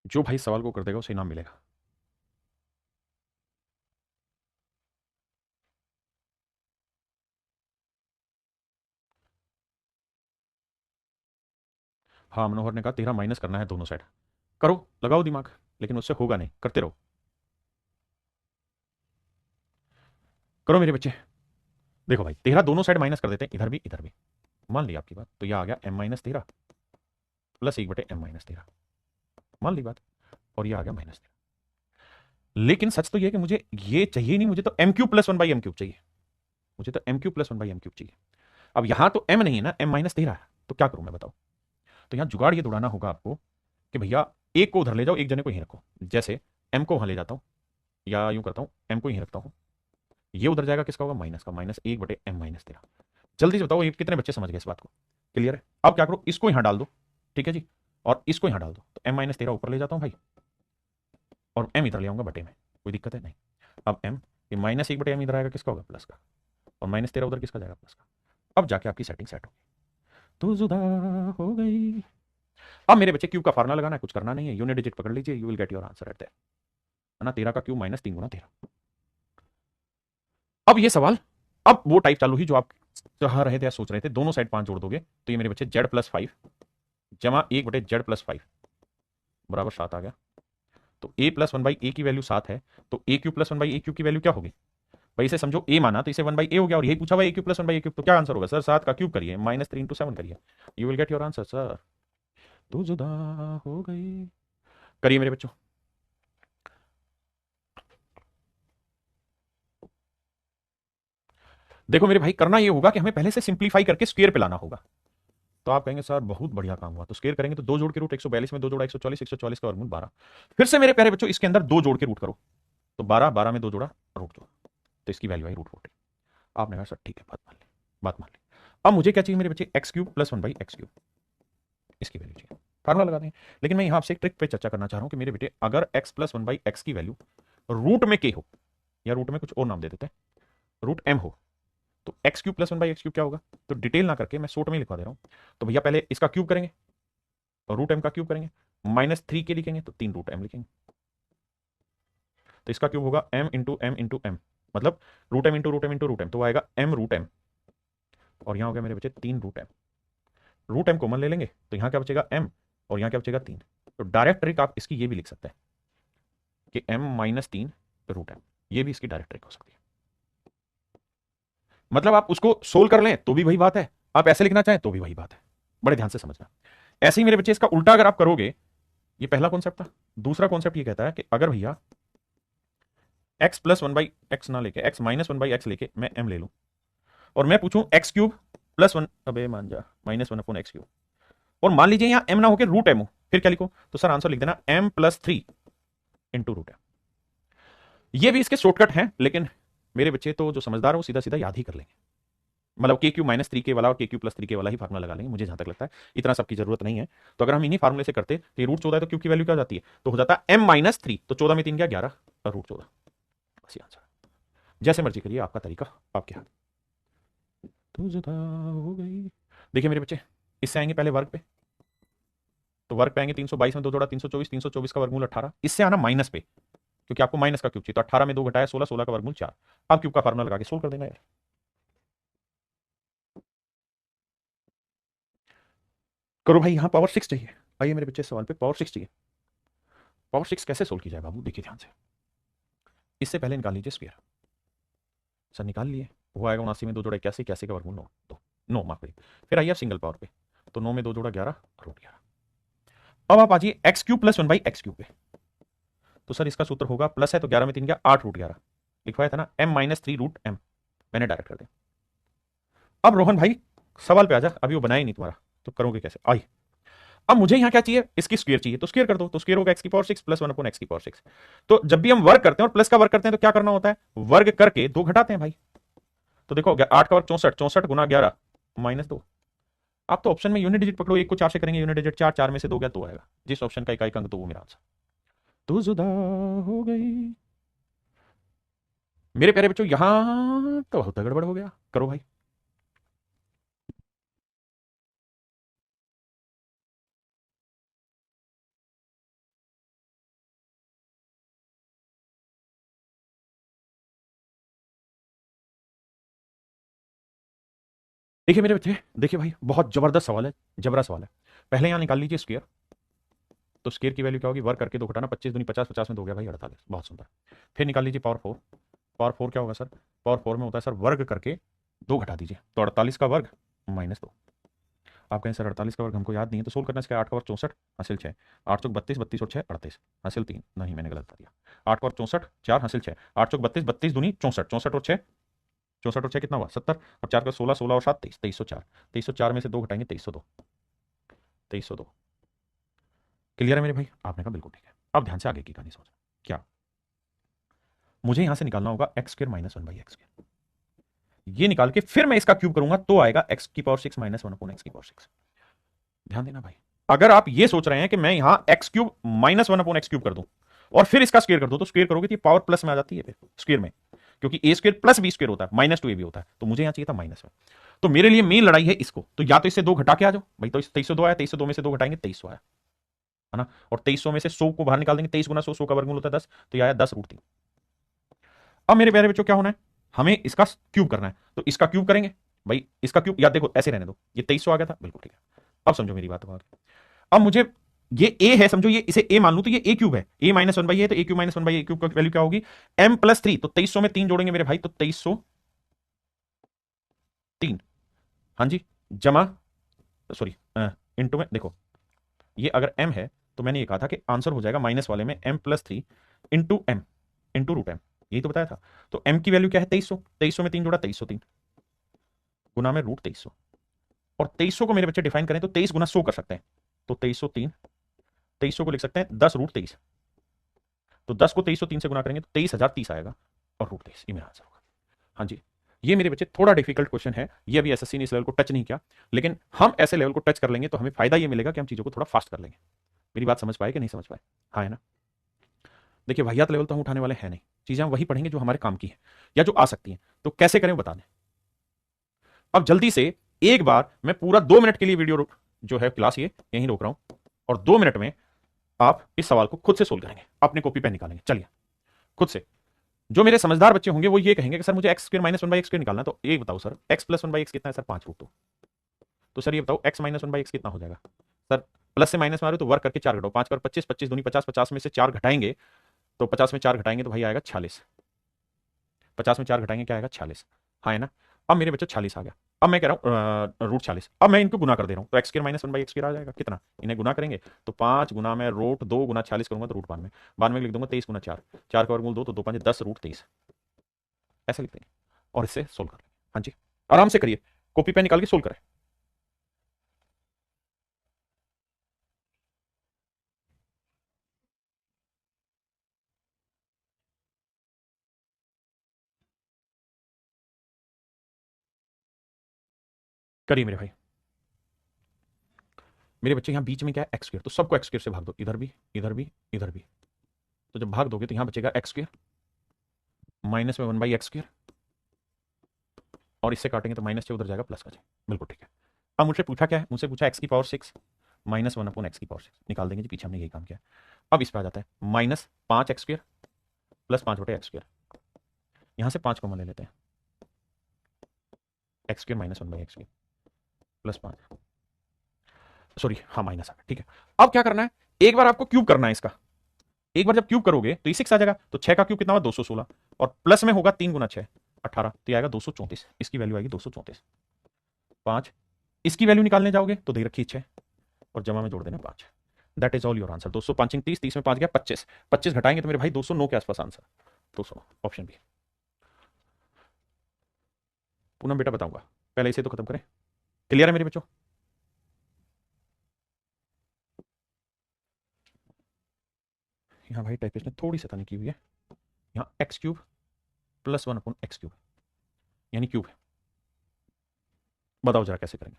जो भाई सवाल को कर देगा उसे इनाम मिलेगा। हाँ मनोहर ने कहा 13 माइनस करना है दोनों साइड, करो लगाओ दिमाग, लेकिन उससे होगा नहीं, करते रहो, करो मेरे बच्चे। देखो भाई 13 दोनों साइड माइनस कर देते हैं, इधर भी इधर भी, मान ली आपकी बात, तो यह आ गया m minus 13 plus 1/m minus 13, मान ली बात, और ये आ गया माइनस 13। लेकिन सच तो ये है कि मुझे ये चाहिए नहीं, मुझे तो m cube plus 1/m cube चाहिए, मुझे तो m cube plus 1/m cube चाहिए। अब यहां तो m नहीं है ना, m माइनस 13 है, तो क्या करूं मैं बताओ। तो यहां जुगाड़ ये दौड़ाना होगा आपको कि भैया एक को उधर ले जाओ, एक जने को यहीं रखो, जैसे m को वहां ले जाता हूं, या यूं करता हूं m को यहीं रखता हूं, ये उधर जाएगा किसका होगा, माइनस का, -1/m-13। जल्दी से बताओ ये कितने बच्चे समझ गए इस बात को, क्लियर है? अब क्या करो, इसको यहां डाल दो, ठीक है जी, और इसको यहां डाल दो, तो m-13 ऊपर ले जाता हूं भाई, और m इधर ले आऊंगा बटे में, कोई दिक्कत है नहीं। अब m ये -1/m इधर आएगा किसका होगा, प्लस का, और -13 उधर किसका जाएगा, प्लस का। अब जाके आपकी सेटिंग सेट होगी, तो जुदा हो गई। अब मेरे बच्चे क्यूब का फार्मूला लगाना है, कुछ करना नहीं है, यूनिट डिजिट पकड़ लीजिए, you will get your answer at that, है ना, 13 का क्यूब -3 गुना 13। अब ये सवाल, अब वो टाइप चालू हुई जो आप चाह रहे थे या सोच रहे थे, दोनों साइड 5 जोड़ दोगे तो ये मेरे बच्चे z+5 जमा 1/z+5 बराबर 7 आ गया। तो a प्लस 1/a की वैल्यू 7 है, तो a cube plus 1/a cube की वैल्यू क्या होगी भाई, इसे समझो a माना तो इसे 1/a हो गया, और यही पूछा हुआ a cube plus 1/a cube, तो क्या आंसर होगा सर, 7 का क्यूब करिए -3 × 7 करिए, you will get your answer sir. तो जुदा हो गई, करिए मेरे बच्चों। देखो मेरे भाई करना ये होगा कि हमें पहले से सिंप्लीफाई करके स्क्वायर पे लाना होगा। तो आप कहेंगे सर बहुत बढ़िया काम हुआ, तो स्क्वायर करेंगे तो 2 जोड़ के रूट 142 में 2 जोड़ा 140, 140 का वर्गमूल 12। फिर से मेरे प्यारे बच्चों इसके अंदर 2 जोड़ के रूट करो, तो 12, 12 में 2 जोड़ा रूट 2, तो इसकी वैल्यू आई √14। आपने कहा सर ठीक है, बात मान ली, बात मान ली। अब मुझे क्या चाहिए मेरे बच्चे, x cube plus 1/x cube, इसकी वैल्यू चाहिए, फार्मूला लगा दें। लेकिन मैं यहां आपसे एक ट्रिक पे चर्चा करना चाह रहा हूं कि मेरे बेटे अगर x प्लस 1/x की वैल्यू रूट में k हो, या रूट में कुछ और नाम दे देते हैं, रूट m हो, तो x cube plus 1/x cube क्या होगा। तो डिटेल ना करके मैं शॉर्ट में लिखवा दे रहा हूं। तो भैया पहले इसका क्यूब करेंगे, और रूट m का क्यूब करेंगे, -3 के लिखेंगे तो 3 रूट m लिखेंगे, तो इसका क्यूब होगा m into m into m, मतलब root m into root m into root m, तो आएगा m रूट m, और यहां हो गया मेरे बच्चे 3 root m। Root m common ले लेंगे तो यहां क्या बचेगा m, और यहां क्या बचेगा 3। तो डायरेक्ट ट्रिक आप इसकी ये भी लिख सकते हैं कि m-3 रूट m, ये भी इसकी डायरेक्ट ट्रिक हो सकती है। मतलब आप उसको सोल्व कर लें तो भी वही बात है, आप ऐसे लिखना चाहें तो भी वही बात है, बड़े ध्यान से समझना। ऐसे ही मेरे बच्चे इसका उल्टा अगर आप करोगे, ये पहला कॉन्सेप्ट था। दूसरा कॉन्सेप्ट ये कहता है कि अगर भैया x plus one by x ना लेके x minus one by x लेके मैं एम ले लूं और मैं पूछूं एक्स क्यूब प्लस वन, अबे मान जा, minus one upon x cube, और मान लीजिए यहां एम ना होकर रूट एम हो, फिर क्या लिखो? तो सर आंसर लिख देना m plus three into root m. ये भी इसके शॉर्टकट हैं, लेकिन मेरे बच्चे तो जो समझदार है वो सीधा सीधा याद ही कर लेंगे। मतलब के क्यू माइनस थ्री के वाला और के क्यू प्लस थ्री के वाला ही फार्मूला लगा लेंगे, मुझे जहां तक लगता है इतना सबकी जरूरत नहीं है। तो अगर हम इन्हीं फार्मूले से करते तो ये रूट 14 है, तो क्यू की वैल्यू क्या हो जाती है? तो हो जाता है एम माइनस थ्री, तो 14 में 3 क्या 11 और रूट 14। बस ये आंसर। जैसे मर्जी करिए, आपका तरीका आपके हाथ। तो जुदा हो गई। देखिए मेरे बच्चे, इससे आएंगे पहले वर्ग पे, तो वर्ग पे आएंगे 322 में 2 जोड़ा 324, 324 का वर्गमूल 18। इससे आना माइनस पे, क्योंकि आपको माइनस का क्यूब चाहिए, तो 18 में 2 घटाया 16, 16 का वर्गमूल 4। अब क्यूब का फार्मूला लगा के सोल्व कर देना यार। करो भाई, यहां पावर 6 चाहिए। आइए मेरे बच्चे, सवाल पे पावर 6 चाहिए। पावर 6 कैसे सोल्व की जाए बाबू, देखिए ध्यान से। इससे पहले निकाल लीजिए स्क्वायर। सर निकाल लिए, वो आएगा 79 में 2 जोड़ा 81, 81 का वर्गमूल 9, तो 9 माफ करिए। फिर आइए सिंगल पावर पे, तो 9 में 2 जोड़ा 11 रूट 11। अब आप आ जाइए x cube plus one by x cube पे, तो सर इसका सूत्र होगा प्लस है तो 11 में 3 क्या 8 रूट 11, लिखवाया था ना m minus three root m, मैंने डायरेक्ट कर दिया। अब रोहन भाई सवाल पे आ जा, अभी वो बनाया ही नहीं तुम्हारा, तो करोगे कैसे? आई, अब मुझे यहां क्या चाहिए? इसकी स्क्वायर चाहिए, तो स्क्वायर कर दो, तो स्क्वायर होगा एक्स की power 6 plus one upon x की पावर 6। तो जब भी हम वर्ग करते हैं और प्लस का वर्ग करते हैं तो क्या करना होता है? वर्ग करके 2 घटाते हैं भाई। तो देखो 8 का वर्ग 64, 64 गुना 11 माइनस 2। आप तो ऑप्शन में यूनिट डिजिट पकड़ो, एक को 4 से करेंगे, यूनिट डिजिट 4, 4 में से 2 गया 2 आएगा, जिस ऑप्शन का इकाई अंक तो वो मेरा आंसर। तो जुदा हो गई। मेरे प्यारे बच्चों, यहां तो बहुत गड़बड़ हो गया। करो भाई। देखिए मेरे बच्चे, देखिए भाई, बहुत जबरदस्त सवाल है, जबरा सवाल है। पहले यहां निकाल लीजिए स्क्वायर, तो स्क्वायर की वैल्यू क्या होगी? वर्ग करके 2 घटाना, 25 दूनी 50, 50 में 2 गया भाई 48, बहुत सुंदर। फिर निकाल लीजिए पावर 4। पावर 4 क्या होगा सर? पावर 4 में होता है सर वर्ग करके 2 घटा दीजिए, तो 48 का वर्ग माइनस 2। आप कहें सर 48 का वर्ग हमको याद नहीं है, तो सोल्व करना इसका 8 का वर्ग 64 हासिल 6, 8 चौक 32, 32 और 6 38 हासिल 3, नहीं मैंने गलत बता दिया। 8 का वर्ग 64, 4 हासिल 6, 8 चौक 32, 32 दूनी 64, 64 और 6, 64 और 6 कितना हुआ? 70, और 4 का 16, 16 और 7 23, 2304, 2304 में से 2 घटाएंगे 2302, 2302। क्लियर है मेरे भाई? आपने कहा बिल्कुल ठीक है। अब ध्यान से आगे की कहानी समझना। क्या मुझे यहां से निकालना होगा x square minus one by x square, ये निकाल के फिर मैं इसका क्यूब करूंगा तो आएगा एक्स की power 6 minus one upon x की पावर 6। ध्यान देना भाई, अगर आप ये सोच रहे हैं कि मैं यहां x cube minus one upon x cube कर दूं और फिर इसका स्क्वायर कर दूं, तो स्क्वायर करोगे तो ये पावर प्लस में आ जाती है फिर स्क्वायर में, क्योंकि ए स्क्वायर प्लस बी स्क्वायर होता है, माइनस टू ए भी होता है, तो मुझे यहां चाहिए था माइनस में। तो मेरे लिए मेन लड़ाई है इसको, तो या तो इससे 2 घटा के आ जाओ भाई, तो 2302 आया, 2302 में से 2 घटाएंगे 2300 आया, है ना? और 2300 में से 100 को बाहर निकाल देंगे, 23 गुना 100, 100 का वर्गमूल होता है 10, तो ये आया 10 रूट 3। अब मेरे प्यारे बच्चों क्या होना है? हमें इसका क्यूब करना है, तो इसका क्यूब करेंगे भाई, इसका क्यूब, या देखो ऐसे रहने दो, ये 2300 आ गया था, बिल्कुल ठीक है। अब समझो मेरी बात। अब मुझे ये ए है, समझो ये, इसे ए मान लू, तो ये ए क्यूब है, ए माइनस वन बाई है, तो a cube minus one by a cube का वैल्यू क्या होगी? एम प्लस थ्री, तो 2300 में 3 जोड़ेंगे मेरे भाई, तो 2303, हाँ जी, जमा, सॉरी इंटू में, देखो ये अगर एम है तो मैंने ये कहा था कि आंसर हो जाएगा माइनस वाले में m plus three into m into root m, यही तो बताया था। तो एम की वैल्यू क्या है? 2300, 2300 में 3 जोड़ा 2303 गुना में रूट 2300, और 2300 को मेरे बच्चे डिफाइन करें तो 23 गुना 100 कर सकते हैं, तो 2303, 2300 को लिख सकते हैं 10 रूट 23, तो 10 को 2303 से गुना करेंगे तो 23,030 आएगा, और रूट 23, ये मेरा आंसर होगा। हाँ जी, ये मेरे बच्चे थोड़ा डिफिकल्ट क्वेश्चन है, ये अभी एसएससी ने इस लेवल को टच नहीं किया, लेकिन हम ऐसे लेवल को टच कर लेंगे तो हमें फायदा ये मिलेगा कि हम चीजों को थोड़ा फास्ट कर लेंगे। मेरी बात समझ पाए कि नहीं समझ पाए? हाँ है ना? देखिए वाहियात लेवल तो हम उठाने वाले हैं नहीं, चीजें हम वही पढ़ेंगे जो हमारे काम की है या जो आ सकती हैं, तो कैसे करें बता दें। अब जल्दी से एक बार मैं पूरा 2 मिनट के लिए वीडियो जो है क्लास ये यहीं रोक रहा हूं, और 2 मिनट में आप इस सवाल को खुद से सोल्व करेंगे, अपने कॉपी पेन निकालेंगे, चलिए खुद से। जो मेरे समझदार बच्चे होंगे वो ये कहेंगे कि सर मुझे x square minus one by x square निकालना है, तो एक बताओ sir, x plus one by x कितना है सर? 5 रूट 2। तो सर ये बताओ x minus one by x कितना हो जाएगा? सर प्लस से माइनस में आ रहे हो तो वर्क करके 4 घटाओ, 5 कर 25, 25 दूनी 50, 50 में से 4 घटाएंगे तो 50 में 4 घटाएंगे तो भाई आएगा 46, 50 में 4 घटाएंगे क्या आएगा? 46, हाँ है ना? अब मेरे बच्चे 46 आ गया, अब मैं कह रहा हूँ रूट 40, अब मैं इनको गुना कर दे रहा हूँ तो एक्स स्क्र माइनस 1/x आ जाएगा कितना, इन्हें गुना करेंगे तो 5 गुना में रूट 2 गुना 40 करूंगा तो रूट 92, 92 लिख दूंगा 23 गुना 4, 4 का वर्गमूल 2 तो 2 5 10 रूट 23, ऐसे लिख देंगे और इससे सोल्व कर लेंगे। हाँ जी आराम से करिए, कॉपी पेन निकाल के सोल्व करें। करिए मेरे भाई, मेरे बच्चे यहाँ बीच में क्या है एक्स स्क्र, तो सबको एक्स स्क्र से भाग दो, इधर भी इधर भी इधर भी, तो जब भाग दोगे तो यहाँ बचेगा एक्स स्क्र माइनस में 1/x², और इससे काटेंगे तो माइनस से उधर जाएगा प्लस का 6, बिल्कुल ठीक है। अब मुझसे पूछा क्या है, मुझसे पूछा x⁴ माइनस 1/x⁴ निकाल देंगे जी, पीछे हमने यही काम किया। अब इस पर आ जाता है -5x² प्लस 5/x², यहां से 5 कॉमन ले लेते हैं, x² minus 1/x² plus 5, sorry हाँ माइनस आ गया, ठीक है। अब क्या करना है, एक बार आपको क्यूब करना है इसका, एक बार जब क्यूब करोगे तो ये 6 आ जाएगा, तो 6 का क्यूब कितना हुआ 216, और प्लस में होगा 3 गुना 6 18, तो ये आएगा 234, इसकी वैल्यू आएगी 234। 5 इसकी वैल्यू निकालने जाओगे तो दे रखी 6 और जमा में जोड़ देना 5, that is all your answer. 205 30, 30 में 5 गया 25, 25 घटाएंगे तो मेरे भाई 209 के आसपास आंसर, 200 ऑप्शन बी। पूनम बेटा बताऊंगा, पहले इसे तो खत्म करें, क्लियर है मेरे बच्चों। यहाँ भाई टाइपिस्ट ने थोड़ी सतानी की हुई है, यहाँ x³ प्लस 1/x³ यानी क्यूब है, बताओ जरा कैसे करेंगे।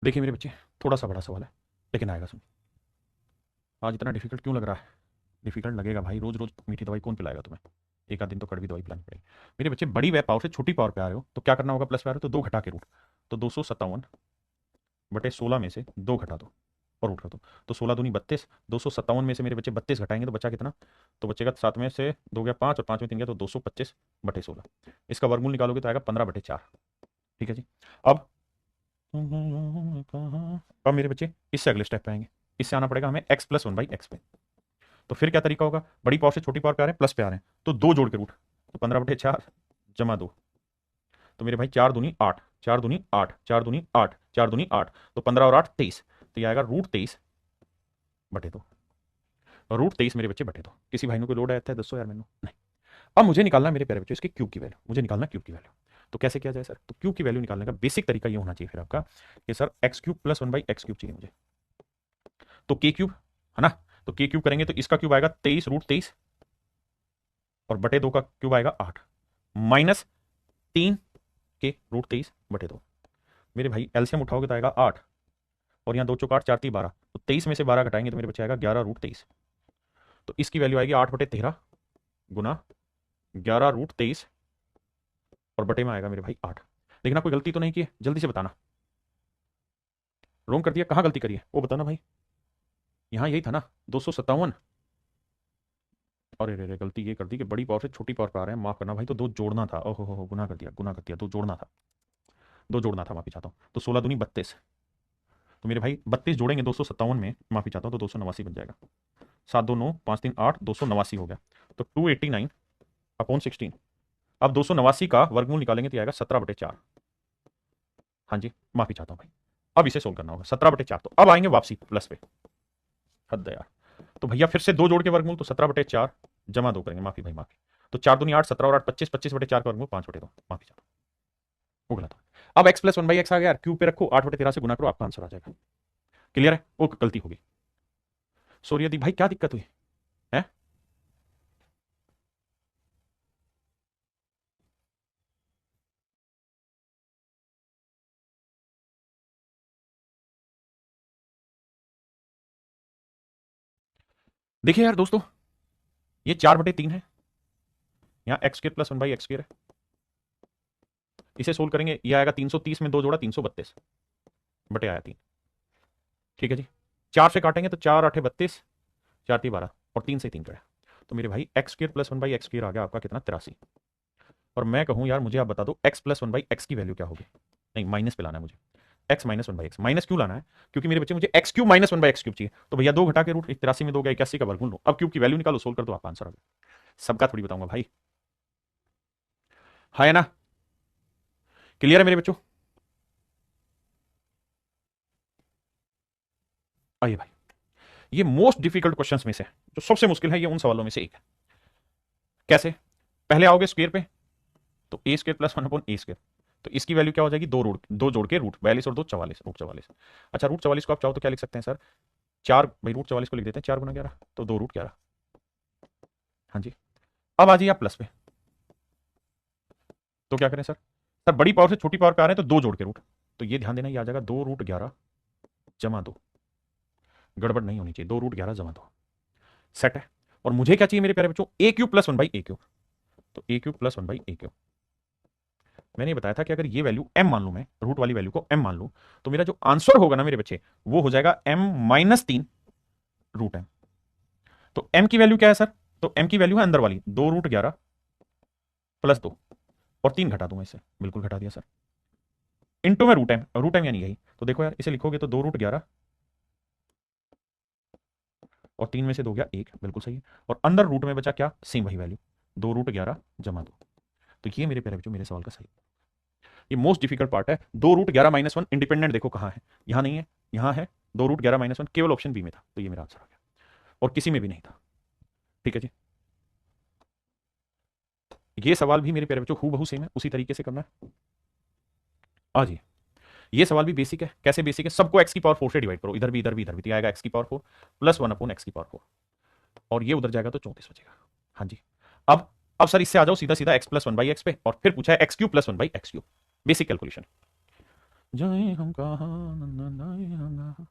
देखिए मेरे बच्चे, थोड़ा सा बड़ा सवाल है लेकिन आएगा सुन। आज इतना डिफिकल्ट क्यों लग रहा है, डिफिकल्ट लगेगा भाई, रोज रोज मीठी दवाई कौन पिलाएगा तुम्हें, एक आध दिन तो कड़वी दवाई पिलानी पड़ेगी। मेरे बच्चे बड़ी पावर से छोटी पावर पे आ रहे हो तो क्या करना होगा, प्लस पे आ रहे हो तो 2 घटा के रूट, तो 257/16 में से 2 घटा दो और रूट कर दो, तो 16 दूनी 32, 257 में से मेरे बच्चे 32 घटाएंगे तो बचा कितना, तो बचेगा 7 में से 2 गया 5 और 5 में 3 गया तो 225/16, इसका वर्गमूल निकालोगे तो आएगा 15/4, ठीक है जी। अब अब मेरे बच्चे इससे अगले स्टेप पे आएंगे, इससे आना पड़ेगा हमें x प्लस 1/x पे, तो फिर क्या तरीका होगा, बड़ी पावर से छोटी पावर पे आ रहे हैं प्लस पे आ रहे हैं तो 2 जोड़ के रूट, तो 15/4 जमा 2, तो मेरे भाई 4 दूनी 8, 4 दूनी 8, 4 दूनी 8, 4 दूनी 8, तो 15 और 8 23, तो ये आएगा रूट 23/2, रूट 23 मेरे बच्चे बटे 2। किसी भाई को लोड आया था दसो यार मैंने नहीं। अब मुझे निकालना है मेरे प्यारे बच्चों इसके क्यूब की वैल्यू, मुझे निकालना क्यूब की वैल्यू, तो कैसे किया जाए सर, तो क्यूब की वैल्यू निकालने का बेसिक तरीका ये होना चाहिए फिर आपका कि सर x³ प्लस 1/x³ चाहिए मुझे, तो k³ है ना, तो k³ करेंगे तो इसका क्यूब आएगा 23 रूट 23 और बटे 2 का क्यूब आएगा 8 माइनस 3 के रूट 23/2, मेरे भाई एलसीएम उठाओगे तो आएगा 8 और यहाँ 2 चौक 8 4 3 12, तो 23 में से 12 घटाएंगे तो मेरे बच्चे आएगा 11 रूट 23, तो इसकी वैल्यू आएगी 8/13 गुना 11 रूट 23 और बटे में आएगा मेरे भाई 8। देखना कोई गलती तो नहीं की है, जल्दी से बताना, रोंग कर दिया, कहाँ गलती करी है वो बताना भाई, यहाँ यही था ना 257, अरे रे रे गलती ये कर दी कि बड़ी पावर से छोटी पावर पे आ रहे हैं, माफ करना भाई, तो 2 जोड़ना था, ओहो हो गुना कर दिया, गुना कर दिया, 2 जोड़ना था, 2 जोड़ना था, माफी चाहता हूँ, तो 16 दूनी 32, तो मेरे भाई 32 जोड़ेंगे 257 में, माफी चाहता हूँ, तो 289 बन जाएगा, 7 2 9 5 3 8 289 हो गया, तो 289/16, अब 289 का वर्गमूल निकालेंगे तो आएगा 17/4, हाँ जी माफी चाहता हूँ भाई, अब इसे सोल्व करना होगा 17/4, तो अब आएंगे वापसी प्लस पे, हद है यार, तो भैया फिर से 2 जोड़ के वर्गमूल तो 17/4 जमा 2 करेंगे, माफी भाई माफी, तो 4 दूनी 8 17 और 8 25, 25/4 का वर्गमूल 5/2, माफी चाहता हूँ वो गलत हो। अब x प्लस 1/x आ गया, क्यूब पे रखो 8/13 से गुना करो आपका आंसर आ जाएगा, क्लियर है, वो गलती होगी, सॉरी यदि भाई क्या दिक्कत हुई है। देखिए यार दोस्तों, ये 4/3 है, यहाँ x² प्लस 1/x² है, इसे सोल्व करेंगे ये आएगा 330 में 2 जोड़ा 332 बटे आया 3, ठीक है जी। 4 से काटेंगे तो 4 8 32, 4 3 12 और 3 से 3 गया, तो मेरे भाई x² प्लस 1/x² आ गया आपका कितना 83, और मैं कहूं यार मुझे आप बता दो x प्लस 1/x की वैल्यू क्या होगी, नहीं माइनस पे लाना है मुझे, x minus one by x. Minus क्यों लाना है? क्योंकि मेरे बच्चे मुझे x cube minus one by x cube चाहिए, तो भैया 2 घटा के रूट 83 में 2 गया 81 का वर्गमूल लो, अब क्यूब की वैल्यू निकालो, सोल्व कर दो, आपका आंसर आ गया। सबका थोड़ी बताऊंगा भाई, है ना? क्लियर है मेरे बच्चों? आइए भाई, ये मोस्ट डिफिकल्ट क्वेश्चंस में से जो सबसे मुश्किल है, ये उन सवालों में से एक है। कैसे? पहले आओगे स्क्वायर पे, तो ए स्क्वायर प्लस वन अपॉन ए स्क्वायर, तो इसकी वैल्यू क्या हो जाएगी? दो जोड़ के रूट 42 और 2 44, रूट 44। अच्छा, रूट 44 को आप चाहो तो क्या लिख सकते हैं सर? 4, भाई रूट 44 को लिख देते हैं 4 गुना 11, तो 2 रूट 11। हाँ जी, अब आ जाइए आप प्लस पे, तो क्या करें सर? सर बड़ी पावर से छोटी पावर पे आ रहे हैं तो 2 जोड़ के रूट, तो ये ध्यान देना, ये आ जाएगा 2 रूट 11 जमा 2, गड़बड़ नहीं होनी चाहिए, 2 रूट 11 जमा 2, सेट है। और मुझे क्या चाहिए मेरे प्यारे बच्चों? A cube plus one by a cube, तो a cube plus one by a cube. मैंने बताया था कि अगर ये वैल्यू m मान लूं, मैं रूट वाली वैल्यू को m मान लूं, तो मेरा जो आंसर होगा ना मेरे बच्चे, वो हो जाएगा m माइनस 3 रूट m। तो m की वैल्यू क्या है सर? तो m की वैल्यू है अंदर वाली 2 रूट 11 प्लस 2, और 3 घटा दूंगा इससे, बिल्कुल घटा दिया सर, इंटू में रूट m यानी यही। तो देखो यार, इसे लिखोगे तो 2 रूट 11 और 3 में से 2 गया 1, बिल्कुल सही है। और अंदर रूट में बचा क्या? सेम वही वैल्यू, 2 रूट 11 जमा 2। तो ये मेरे प्यारे बच्चों मेरे सवाल का सही। ये मोस्ट डिफिकल्ट पार्ट है। 2 रूट 11 माइनस वन इंडिपेंडेंट देखो कहां है, यहां नहीं है, यहां है। 2 रूट 11 माइनस वन केवल ऑप्शन बी में था, तो ये मेरा आंसर आ गया, और किसी में भी नहीं था। ठीक है जी, ये सवाल भी मेरे प्यारे बच्चों हूबहू सेम है, उसी तरीके से करना है। आ जी, ये सवाल भी बेसिक है। कैसे बेसिक है? सबको एक्स की पावर 4 से डिवाइड करो, इधर भी इधर भी इधर भी, तो आएगा एक्स की power 4 plus one upon x की पावर 4, और ये उधर जाएगा तो 34 बचेगा। हाँ जी, अब सर इससे आ जाओ सीधा सीधा x plus one by x पे, और फिर पूछा है x cube plus one by x cube, basic calculation. जय हम कहा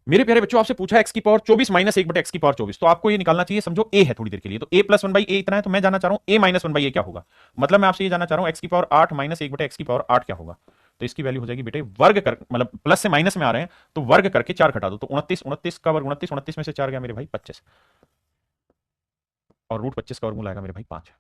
मेरे प्यारे बच्चों, आपसे पूछा एक्स की पावर 24 माइनस 1 बटे एक्स की पावर 24, तो आपको ये निकालना चाहिए, समझो ए है थोड़ी देर के लिए, तो ए प्लस वन बाई ए इतना है, तो मैं जानना चाह रहा हूं ए माइनस वन बाई ए क्या होगा। मतलब मैं आपसे ये जानना चाह रहा हूं एक्स की पावर 8 माइनस 1 बटे एक्स की पावर 8 क्या होगा। तो इसकी वैल्यू हो जाएगी बेटे वर्ग कर, मतलब प्लस से माइनस में आ रहे हैं तो वर्ग करके 4 घटा दो, तो 29, 29 का वर्ग 29, 29 में से 4 गया मेरे भाई 25, और रूट 25 का वर्गमूल आएगा मेरे भाई 5।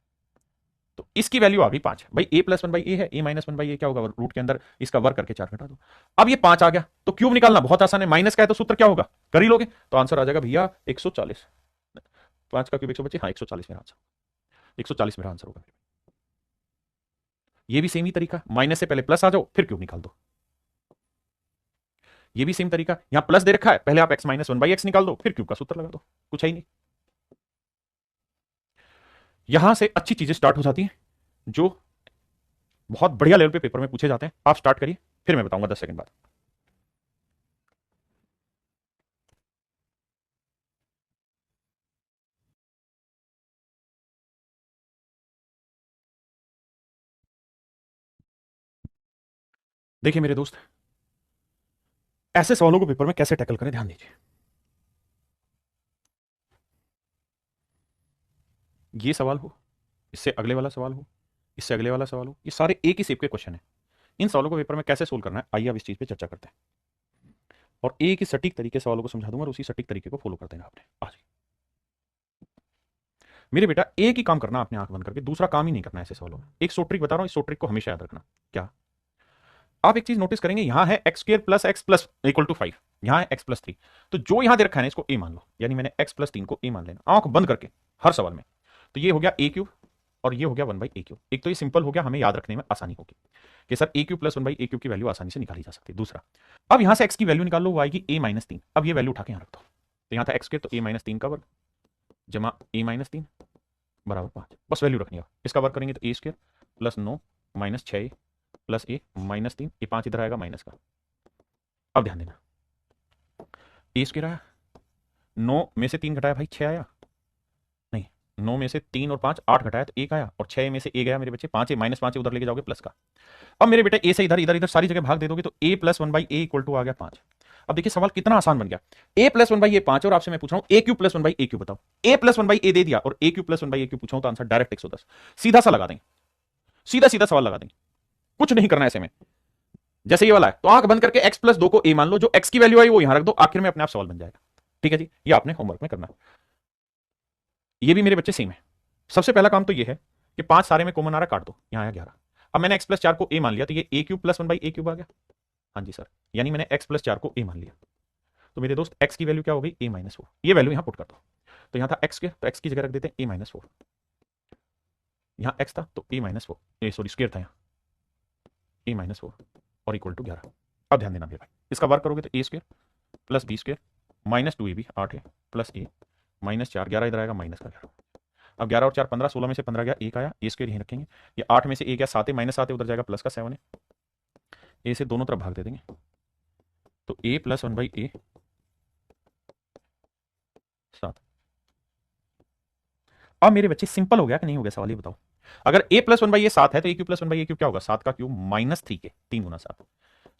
तो इसकी वैल्यू आ गई 5। भाई ए प्लस वन बाई ए है, ए माइनस वन बाई ए क्या होगा? रूट के अंदर इसका वर्ग करके 4 घटा दो। अब ये 5 आ गया, तो क्यूब निकालना बहुत आसान है, माइनस का है तो सूत्र क्या होगा? कर ही लोगे, तो आंसर आ जाएगा भैया 140। 5 का क्यूब 125, हाँ 140 मेरा आंसर, 140 मेरा आंसर होगा। ये भी सेम ही तरीका, माइनस से पहले प्लस आ जाओ फिर क्यूब निकाल दो। ये भी सेम तरीका, यहां प्लस दे रखा है, पहले आप x minus one by x निकाल दो, फिर क्यूब का सूत्र लगा दो, कुछ है ही नहीं। यहां से अच्छी चीजें स्टार्ट हो जाती हैं जो बहुत बढ़िया लेवल पे पेपर में पूछे जाते हैं। आप स्टार्ट करिए, फिर मैं बताऊंगा 10 सेकंड बाद। देखिए मेरे दोस्त, ऐसे सवालों को पेपर में कैसे टैकल करें, ध्यान दीजिए। ये सवाल हो, इससे अगले वाला सवाल हो, इससे अगले वाला सवाल हो, ये सारे एक ही शेप के क्वेश्चन है। इन सवालों को पेपर में कैसे सोल्व करना है, आइए अब इस चीज पे चर्चा करते हैं, और एक ही सटीक तरीके से सवालों को समझा दूंगा, और उसी सटीक तरीके को फॉलो कर देना आपने। आज मेरे बेटा एक ही काम करना आपने आंख बंद करके, दूसरा काम ही नहीं करना है ऐसे सवालों में। एक सो ट्रिक बता रहा हूं, इस सो ट्रिक को हमेशा याद रखना। क्या? आप एक चीज नोटिस करेंगे, यहां है x square plus x plus equal to 5, यहां है एक्स प्लस 3, तो जो यहां दे रखा है ना इसको ए मान लो, यानी मैंने एक्स प्लस 3 को ए मान लेना आंख बंद करके हर सवाल में। तो ये हो गया ए क्यूब, और ये हो गया वन बाई ए क्यूब। एक तो ये सिंपल हो गया, हमें याद रखने में आसानी होगी कि sir A cube plus one by a cube की वैल्यू आसानी से निकाली जा सकती है। दूसरा, अब यहां से एक्स की वैल्यू निकाल लो, वो आएगी ए माइनस 3। अब ये वैल्यू उठा के यहां रख दो, तो यहां था एक्स स्क्र, तो ए माइनस 3 का वर्ग जमा ए माइनस 3 बराबर 5, बस वैल्यू रखनी है। इसका वर्ग करेंगे तो ए स्क्र प्लस 9 माइनस 6 प्लस ए माइनस 3, ये 5 इधर आएगा माइनस का। अब ध्यान देना, ए स्क्र आया, 9 में से 3 घटाया भाई 6 आया, नहीं 9 में से 3 और 5 8 घटाया तो 1 आया, और 6 में से ए गया मेरे बच्चे 5 है, माइनस 5 उधर लेके जाओगे प्लस का। अब मेरे बेटे ए से इधर इधर इधर सारी जगह भाग दे दोगे, तो a plus one by a equal to आ गया 5। अब देखिए सवाल कितना आसान बन गया, a plus one by a 5, और आपसे मैं पूछ रहा हूं a q plus one by a q बताओ। A plus one by a दे दिया, और a q plus one by a q पूछा तो आंसर डायरेक्ट 110, सीधा सा लगा देंगे, सीधा सीधा सवाल लगा देंगे, कुछ नहीं करना ऐसे में। जैसे ये वाला है, तो आंख बंद करके x प्लस 2 को a मान लो, जो x की वैल्यू आई वो यहां रख दो, आखिर में अपने आप सवाल बन जाएगा। ठीक है जी, ये आपने होमवर्क में करना है। ये भी मेरे बच्चे सेम है। सबसे पहला काम तो ये है कि 5 सारे में कॉमन आ रहा, काट दो, यहां आया 11। अब मैंने x प्लस 4 को a मान लिया, तो ये a cube plus 1/a cube आ गया। हाँ जी सर, यानी मैंने x प्लस 4 को a मान लिया। तो मेरे दोस्त x की वैल्यू क्या हो गई, a-4। ये वैल्यू यहां पुट कर दो। तो यहां था x स्क्वायर, तो x की जगह रख देते हैं a-4। यहां x था तो a-4, सॉरी स्क्वायर था यहाँ, a-4 और इक्वल टू 11। अब ध्यान देना मेरे भाई, इसका वर्क करोगे तो a square plus b square minus 2ab 8 है प्लस a माइनस 4, 11 इधर आएगा माइनस का 11। अब 11 और 4 15, 16 में से 15 गया, 1 आया, ए स्क्वायर यहीं रखेंगे। ये 8 में से 1 गया 7 है, माइनस 7 है, उधर जाएगा प्लस का 7 है। ए से दोनों तरफ भाग दे देंगे, तो a प्लस 1/a 7। अब मेरे बच्चे सिंपल हो गया कि नहीं हो गया, सवाल ये बताओ। अगर a प्लस 1/a 7 है तो a cube plus 1/a cube क्या होगा, 7 का क्यूब माइनस 3 के 3 गुना 7।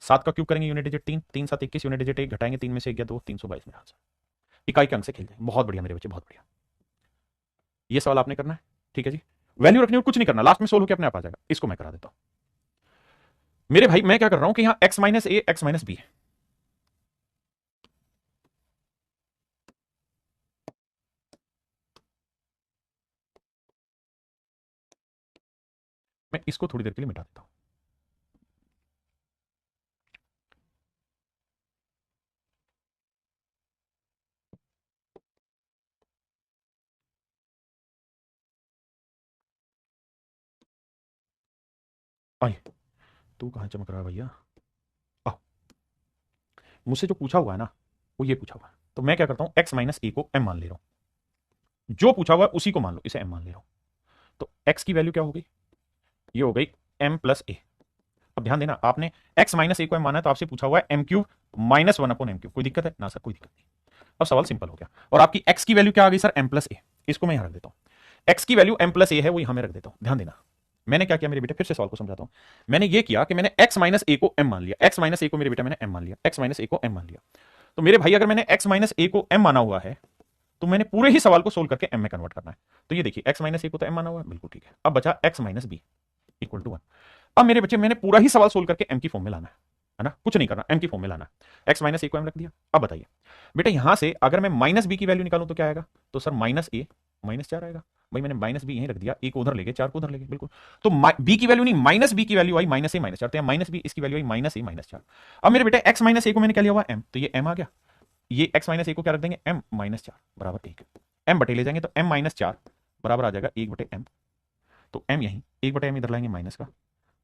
7 का क्यूब करेंगे यूनिट डिजिट 3, 3 7 21, यूनिट डिजिट 1 घटाएंगे 3 में से 1 गया 2, 322 मेरा आंसर। इकाई के अंक से खेल जाए, बहुत बढ़िया मेरे बच्चे, बहुत बढ़िया। ये सवाल आपने करना है, ठीक है जी। वैल्यू रखनी और कुछ नहीं करना, लास्ट में सोल्व होकर अपने आप आ जाएगा। इसको मैं करा देता हूं मेरे भाई। मैं क्या कर रहा हूं कि यहां x माइनस ए एक्स माइनस बी है। मैं इसको थोड़ी देर के लिए मिटा देता हूं। आइए, तू कहां चमक रहा है भैया, आओ। मुझसे जो पूछा हुआ है ना, वो ये पूछा हुआ है, तो मैं क्या करता हूं, x माइनस ए को m मान ले रहा हूं। जो पूछा हुआ है उसी को मान लो, इसे m मान ले रहा हूं। तो x की वैल्यू क्या हो गई, ये हो गई m प्लस ए। अब ध्यान देना, आपने x माइनस ए को m माना है, तो आपसे पूछा हुआ है m cube minus 1/m cube. कोई दिक्कत है ना सर, कोई दिक्कत नहीं। अब सवाल सिंपल हो गया। और आपकी x की वैल्यू क्या आ गई सर, m प्लस ए। इसको मैं यहां रख देता हूं, x की वैल्यू m प्लस ए है, वो यहां मैं रख देता हूं। ध्यान देना, मैंने क्या किया मेरे बेटे, फिर से सवाल को समझाता हूं। मैंने ये किया कि मैंने x माइनस ए को m मान लिया, x माइनस ए को मेरे बेटा मैंने m मान लिया, x माइनस ए को m मान लिया। तो मेरे भाई, अगर मैंने x माइनस ए को m माना हुआ है, तो मैंने पूरे ही सवाल को सोल्व करके m में कन्वर्ट करना है। तो ये देखिए, x माइनस ए को तो m माना हुआ है, बिल्कुल ठीक है। अब बचा x minus b equal to 1। अब मेरे बच्चे, मैंने पूरा ही सवाल सोल्व करके m की फॉर्म में लाना है ना, कुछ नहीं करना, m की फॉर्म में लाना है। x माइनस ए को m रख दिया। अब बताइए बेटा, यहां से अगर मैं माइनस बी की वैल्यू निकालूं तो क्या आएगा, तो सर माइनस ए माइनस 4 आएगा। भाई मैंने माइनस बी यहीं रख दिया, ए को उधर ले गए, 4 को उधर ले गए, बिल्कुल। तो बी की वैल्यू नहीं, माइनस बी की वैल्यू आई माइनस ए माइनस 4, तो माइनस बी, इसकी वैल्यू आई माइनस ए माइनस 4। अब मेरे बेटे, x माइनस ए को मैंने क्या लिया हुआ m, तो ये m आ गया। ये x माइनस ए को क्या रख देंगे, m माइनस 4 बराबर 1। m बटे ले जाएंगे तो m माइनस 4 बराबर आ जाएगा 1/m। तो m यहीं, 1/m इधर लाएंगे माइनस का,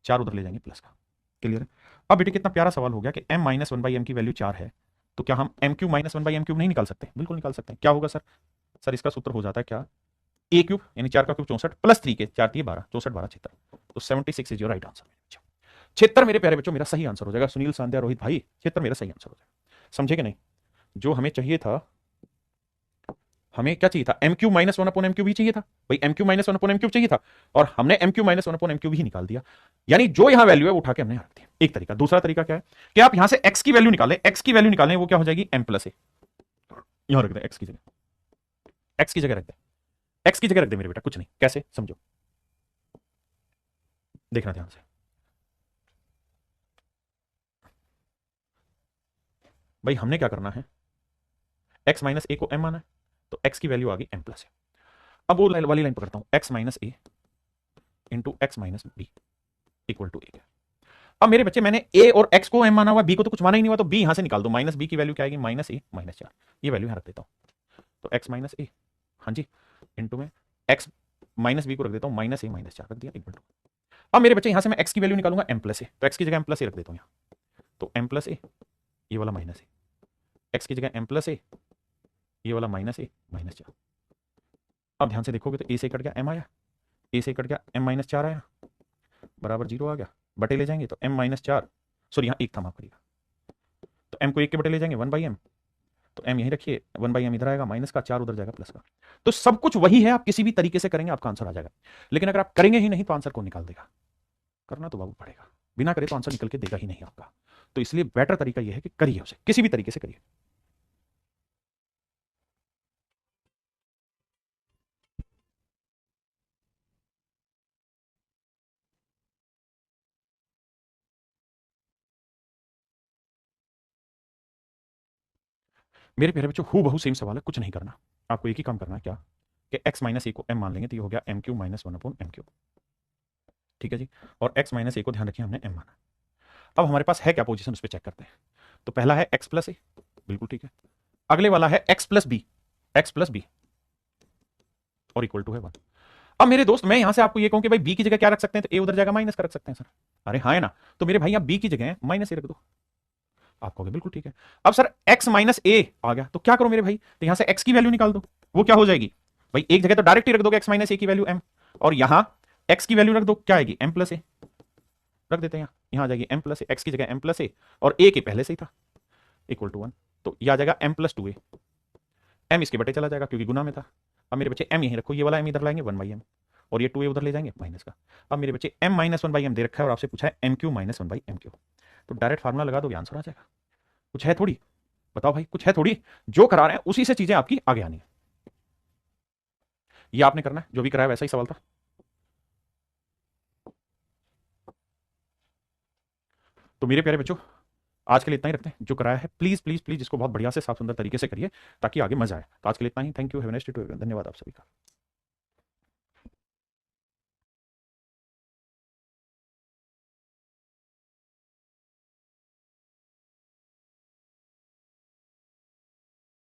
4 उधर ले जाएंगे प्लस का। क्लियर है। अब बेटे, कितना प्यारा सवाल हो गया कि m माइनस 1/m की वैल्यू 4 है, तो क्या हम m cube minus 1/m cube नहीं निकाल सकते, बिल्कुल निकाल सकते हैं। क्या होगा सर, सर इसका सूत्र हो जाता है क्या, a क्यूब यानी 4 का क्यूब 64 प्लस 3 के 4 3 12, 64 12 76। तो 76 इज योर राइट आंसर। 76 मेरे प्यारे बच्चों मेरा सही आंसर हो जाएगा। सुनील सांध्या, रोहित भाई, 76 मेरा सही आंसर हो जाएगा। समझे कि नहीं, जो हमें चाहिए था, हमें क्या चाहिए था, m q minus 1/m cube ही चाहिए था भाई, M q minus 1/m cube चाहिए था, और हमने m q minus 1/m cube ही निकाल दिया। यानी जो यहां वैल्यू है वो उठा के हमने रख दिया। एक तरीका। दूसरा तरीका क्या है कि आप यहां से x की वैल्यू निकालें, x की वैल्यू निकालें, वो क्या हो जाएगी, m प्लस ए। यहां रख दे x की जगह, x की जगह रख दे, x की जगह रख दे मेरे बेटा, कुछ नहीं। कैसे, समझो, देखना ध्यान से। भाई हमने क्या करना है, x माइनस ए को m माना है, तो x की वैल्यू आ गई m प्लस ए। अब वो वाली लाइन पकड़ता हूं, x minus a into x minus b equal to a. अब मेरे बच्चे, मैंने a और x को m माना हुआ, b को तो कुछ माना ही नहीं हुआ, तो b यहां से निकाल दो। माइनस b की वैल्यू क्या आएगी, माइनस ए माइनस 4। ये वैल्यू यहां रख देता हूं, तो x माइनस ए, हाँ जी, इंटू में x माइनस बी को रख देता हूं, माइनस ए माइनस 4 रख दिया इक्वल टू। अब मेरे बच्चे, यहां से मैं x की वैल्यू निकालूंगा m प्लस ए, तो x की जगह m प्लस ए रख देता हूं यहां, तो m प्लस ए, ये वाला माइनस ए, x की जगह m प्लस ए, ये वाला माइनस ए माइनस 4। अब ध्यान से देखोगे तो a से कट गया m आया, a से कट गया m माइनस 4 आया, बराबर 0 आ गया। बटे ले जाएंगे तो m माइनस 4, सॉरी यहाँ एक था, माफ करिएगा, तो m को 1 के बटे ले जाएंगे 1/m, तो m यहीं रखिए, 1/m इधर आएगा माइनस का, 4 उधर जाएगा प्लस का। तो सब कुछ वही है, आप किसी भी तरीके से करेंगे आपका आंसर आ जाएगा। लेकिन अगर आप करेंगे ही नहीं तो आंसर कौन निकाल देगा, करना तो बाबू पड़ेगा, बिना करे तो आंसर निकल के देगा ही नहीं आपका। तो इसलिए बेटर तरीका यह है कि करिए उसे, किसी भी तरीके से करिए। मेरे प्यारे बच्चों, हूबहू सेम सवाल है, कुछ नहीं करना, आपको एक ही काम करना है, क्या, कि x माइनस ए को m मान लेंगे तो ये हो गया m Q minus 1/m Q. ठीक है जी। और x माइनस ए को ध्यान रखिए हमने m माना। अब हमारे पास है क्या पोजीशन, उस पर चेक करते हैं। तो पहला है x प्लस ए, बिल्कुल ठीक है। अगले वाला है x प्लस बी और इक्वल टू है 1। अब मेरे दोस्त मैं यहां से आपको ये कहूं कि भाई b की जगह क्या रख सकते हैं, तो a उधर जाएगा माइनस का रख सकते हैं सर। अरे हाँ है ना, तो मेरे भाई यहाँ b की जगह माइनस ए रख दो। आप कहोगे बिल्कुल ठीक है। अब सर x माइनस ए आ गया तो क्या करो मेरे भाई, तो यहां से x की वैल्यू निकाल दो। वो क्या हो जाएगी भाई, एक जगह तो डायरेक्ट ही रख दोगे x माइनस ए की वैल्यू m, और यहां x की वैल्यू रख दो, क्या आएगी m प्लस ए। रख देते हैं यहां आ जाएगी m प्लस ए, x की जगह m प्लस ए और a के पहले से ही था इक्वल टू 1, तो यह आ जाएगा m प्लस 2a। m इसके बटे चला जाएगा क्योंकि गुना में था। अब मेरे बच्चे m यहीं रखो, ये वाला m इधर लाएंगे 1/m, और ये 2a उधर ले जाएंगे माइनस का। अब मेरे बच्चे m माइनस 1/m दे रखा है और आपसे पूछा है m Q minus 1/m Q, तो डायरेक्ट फार्मुला लगा दो, आंसर आ जाएगा। कुछ है थोड़ी, बताओ भाई कुछ है थोड़ी, जो करा रहे हैं उसी से चीजें आपकी आगे आनी है। ये आपने करना है, जो भी कराया वैसा ही सवाल था। तो मेरे प्यारे बच्चों आज के लिए इतना ही रखते हैं, जो कराया है प्लीज प्लीज प्लीज इसको बहुत बढ़िया से साफ सुंदर तरीके से करिए ताकि आगे मजा आए। तो आज के लिए इतना ही, thank you, have a nice day to everyone, धन्यवाद आप सभी का।